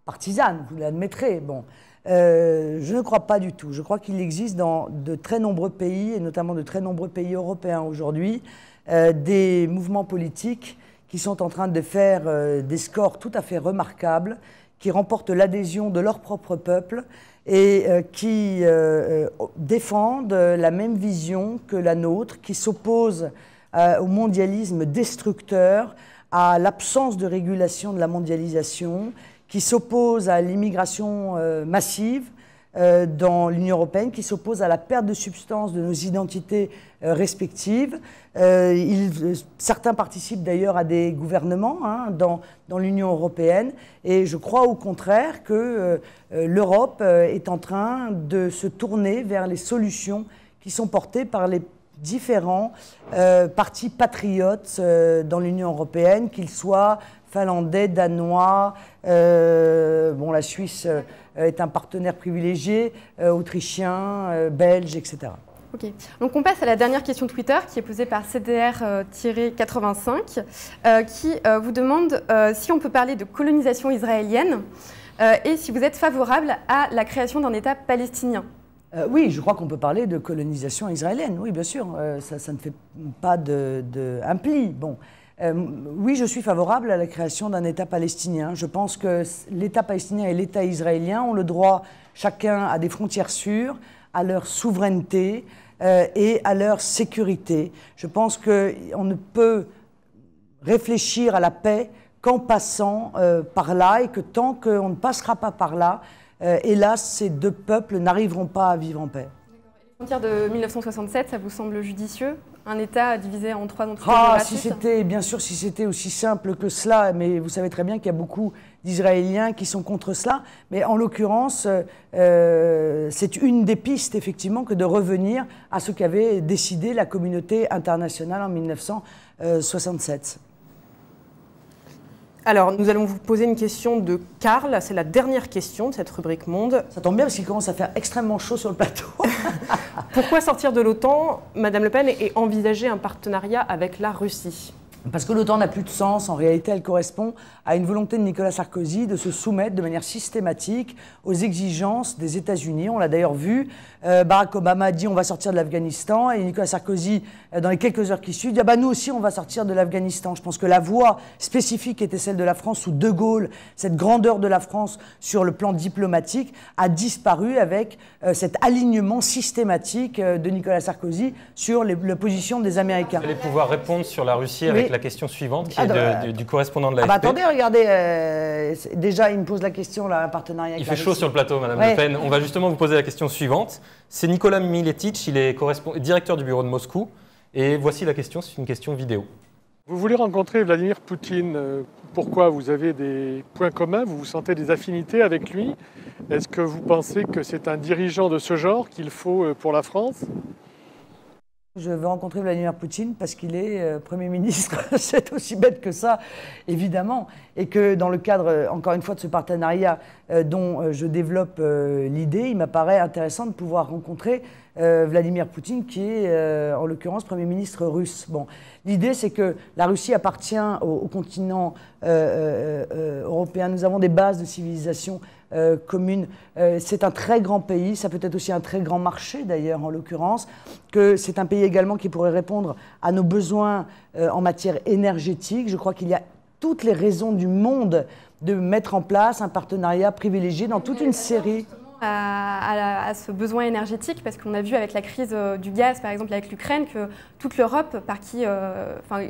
partisane, vous l'admettrez. Bon. Je ne crois pas du tout. Je crois qu'il existe dans de très nombreux pays, et notamment de très nombreux pays européens aujourd'hui, des mouvements politiques qui sont en train de faire des scores tout à fait remarquables, qui remportent l'adhésion de leur propre peuple et qui défendent la même vision que la nôtre, qui s'opposent au mondialisme destructeur, à l'absence de régulation de la mondialisation, qui s'opposent à l'immigration massive dans l'Union européenne, qui s'opposent à la perte de substance de nos identités respectives. Certains participent d'ailleurs à des gouvernements dans l'Union européenne et je crois au contraire que l'Europe est en train de se tourner vers les solutions qui sont portées par les différents partis patriotes dans l'Union européenne, qu'ils soient finlandais, danois, bon, la Suisse est un partenaire privilégié, autrichien, belge, etc. Ok, donc on passe à la dernière question Twitter qui est posée par CDR-85 qui vous demande si on peut parler de colonisation israélienne et si vous êtes favorable à la création d'un État palestinien. Oui, je crois qu'on peut parler de colonisation israélienne, oui, bien sûr, ça ne fait pas un pli. Bon. Oui, je suis favorable à la création d'un État palestinien. Je pense que l'État palestinien et l'État israélien ont le droit, chacun, à des frontières sûres, à leur souveraineté et à leur sécurité. Je pense qu'on ne peut réfléchir à la paix qu'en passant par là et que tant qu'on ne passera pas par là, hélas, ces deux peuples n'arriveront pas à vivre en paix. Les frontières de 1967, ça vous semble judicieux? Un État divisé en trois entités géographiques? Bien sûr, si c'était aussi simple que cela, mais vous savez très bien qu'il y a beaucoup d'Israéliens qui sont contre cela, mais en l'occurrence, c'est une des pistes, effectivement, que de revenir à ce qu'avait décidé la communauté internationale en 1967. Alors, nous allons vous poser une question de Karl. C'est la dernière question de cette rubrique Monde. Ça tombe bien parce qu'il commence à faire extrêmement chaud sur le plateau. Pourquoi sortir de l'OTAN, Madame Le Pen, et envisager un partenariat avec la Russie? Parce que l'OTAN n'a plus de sens. En réalité, elle correspond à une volonté de Nicolas Sarkozy de se soumettre de manière systématique aux exigences des États-Unis. On l'a d'ailleurs vu. Barack Obama a dit on va sortir de l'Afghanistan et Nicolas Sarkozy, dans les quelques heures qui suivent, dit nous aussi on va sortir de l'Afghanistan. Je pense que la voie spécifique était celle de la France sous De Gaulle, cette grandeur de la France sur le plan diplomatique a disparu avec cet alignement systématique de Nicolas Sarkozy sur la position des Américains. Vous allez pouvoir répondre sur la Russie avec la question suivante qui est du correspondant de l'AFP. Attendez, regardez, déjà il me pose la question, là, un partenariat avec Il fait chaud sur le plateau, Madame Le Pen. On va justement vous poser la question suivante. C'est Nicolas Miletich, il est directeur du bureau de Moscou. Et voici la question, c'est une question vidéo. Vous voulez rencontrer Vladimir Poutine. Pourquoi? Vous avez des points communs, vous sentez des affinités avec lui. Est-ce que vous pensez que c'est un dirigeant de ce genre qu'il faut pour la France? Je veux rencontrer Vladimir Poutine parce qu'il est Premier ministre, c'est aussi bête que ça, évidemment. Et que dans le cadre, encore une fois, de ce partenariat dont je développe l'idée, il m'apparaît intéressant de pouvoir rencontrer Vladimir Poutine, qui est en l'occurrence Premier ministre russe. Bon, l'idée, c'est que la Russie appartient au continent européen. Nous avons des bases de civilisation communes. C'est un très grand pays, ça peut être aussi un très grand marché d'ailleurs en l'occurrence, que c'est un pays également qui pourrait répondre à nos besoins en matière énergétique. Je crois qu'il y a toutes les raisons du monde de mettre en place un partenariat privilégié dans toute une série... À ce besoin énergétique, parce qu'on a vu avec la crise du gaz, par exemple avec l'Ukraine, que toute l'Europe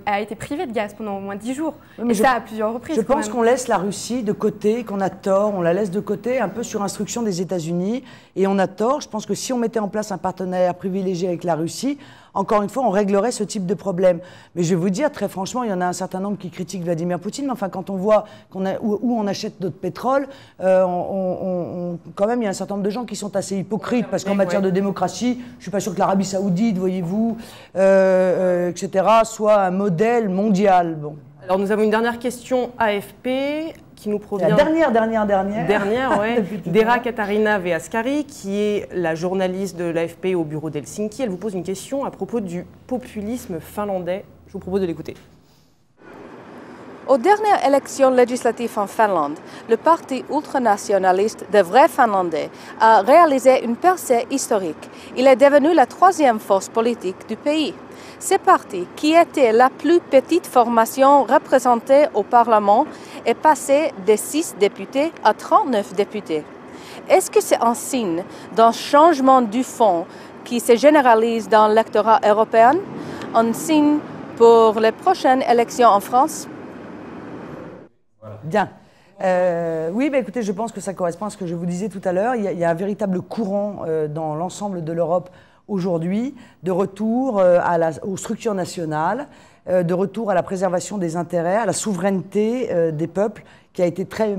a été privée de gaz pendant au moins 10 jours. Oui, et ça à plusieurs reprises. Je pense qu'on laisse la Russie de côté, qu'on a tort, on la laisse de côté un peu sur instruction des États-Unis, et on a tort. Je pense que si on mettait en place un partenariat privilégié avec la Russie, encore une fois, on réglerait ce type de problème. Mais je vais vous dire, très franchement, il y en a un certain nombre qui critiquent Vladimir Poutine, mais enfin, quand on voit où on achète notre pétrole, quand même, il y a un certain nombre de gens qui sont assez hypocrites, parce qu'en matière de démocratie, je ne suis pas sûr que l'Arabie Saoudite, voyez-vous, etc., soit un modèle mondial. Bon. Alors, nous avons une dernière question AFP qui nous provient... La dernière, ouais, d'Era Katarina Veaskari, qui est la journaliste de l'AFP au bureau d'Helsinki. Elle vous pose une question à propos du populisme finlandais. Je vous propose de l'écouter. Aux dernières élections législatives en Finlande, le parti ultranationaliste des vrais Finlandais a réalisé une percée historique. Il est devenu la troisième force politique du pays. Ce parti, qui était la plus petite formation représentée au Parlement, est passé de 6 députés à 39 députés. Est-ce que c'est un signe d'un changement du fond qui se généralise dans l'électorat européen? Un signe pour les prochaines élections en France? Bien. Oui, écoutez, je pense que ça correspond à ce que je vous disais tout à l'heure. Il y a un véritable courant dans l'ensemble de l'Europe aujourd'hui de retour aux structures nationales, de retour à la préservation des intérêts, à la souveraineté des peuples qui a été très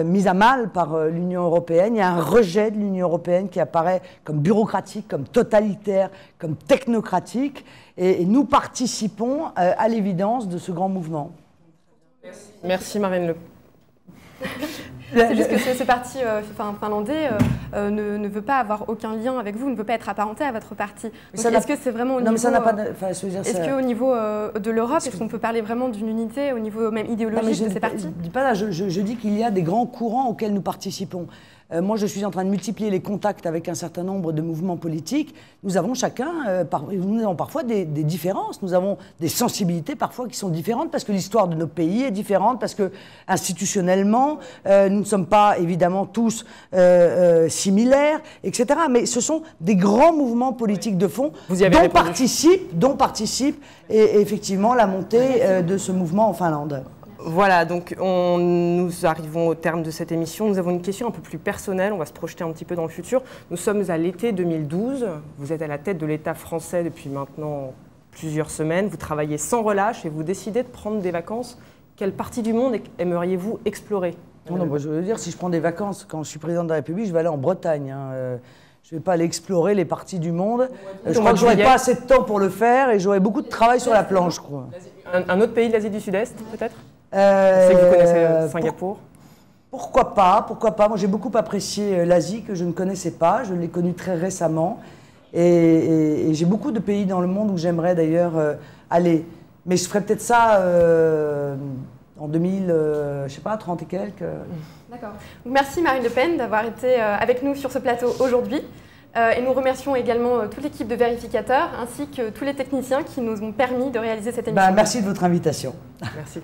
mise à mal par l'Union européenne. Il y a un rejet de l'Union européenne qui apparaît comme bureaucratique, comme totalitaire, comme technocratique. Et nous participons à l'évidence de ce grand mouvement. Merci Marine Le Pen. C'est juste que ce parti finlandais ne veut pas avoir aucun lien avec vous, ne veut pas être apparenté à votre parti. Est-ce que c'est vraiment au niveau... Est-ce qu'au niveau de l'Europe, est-ce qu'on peut parler vraiment d'une unité au niveau même idéologique de ces partis? Je dis pas là, je dis qu'il y a des grands courants auxquels nous participons. Moi, je suis en train de multiplier les contacts avec un certain nombre de mouvements politiques. Nous avons chacun, nous avons parfois des différences, nous avons des sensibilités parfois qui sont différentes parce que l'histoire de nos pays est différente, parce que institutionnellement, nous ne sommes pas évidemment tous similaires, etc. Mais ce sont des grands mouvements politiques de fond dont participe et effectivement la montée de ce mouvement en Finlande. Voilà, donc nous arrivons au terme de cette émission. Nous avons une question un peu plus personnelle, on va se projeter un petit peu dans le futur. Nous sommes à l'été 2012, vous êtes à la tête de l'État français depuis maintenant plusieurs semaines, vous travaillez sans relâche et vous décidez de prendre des vacances. Quelle partie du monde aimeriez-vous explorer? Je veux dire, si je prends des vacances quand je suis président de la République, je vais aller en Bretagne. Je ne vais pas aller explorer les parties du monde. Je crois que je n'aurai pas assez de temps pour le faire et j'aurai beaucoup de travail sur la planche, je crois. Un autre pays de l'Asie du Sud-Est, peut-être? C'est que vous connaissez Singapour? Pourquoi pas, pourquoi pas. Moi, j'ai beaucoup apprécié l'Asie que je ne connaissais pas. Je l'ai connue très récemment. Et j'ai beaucoup de pays dans le monde où j'aimerais d'ailleurs aller. Mais je ferais peut-être ça en 2000, je sais pas, 30 et quelques. D'accord. Merci Marine Le Pen d'avoir été avec nous sur ce plateau aujourd'hui. Et nous remercions également toute l'équipe de vérificateurs ainsi que tous les techniciens qui nous ont permis de réaliser cette émission. Merci de votre invitation. Merci.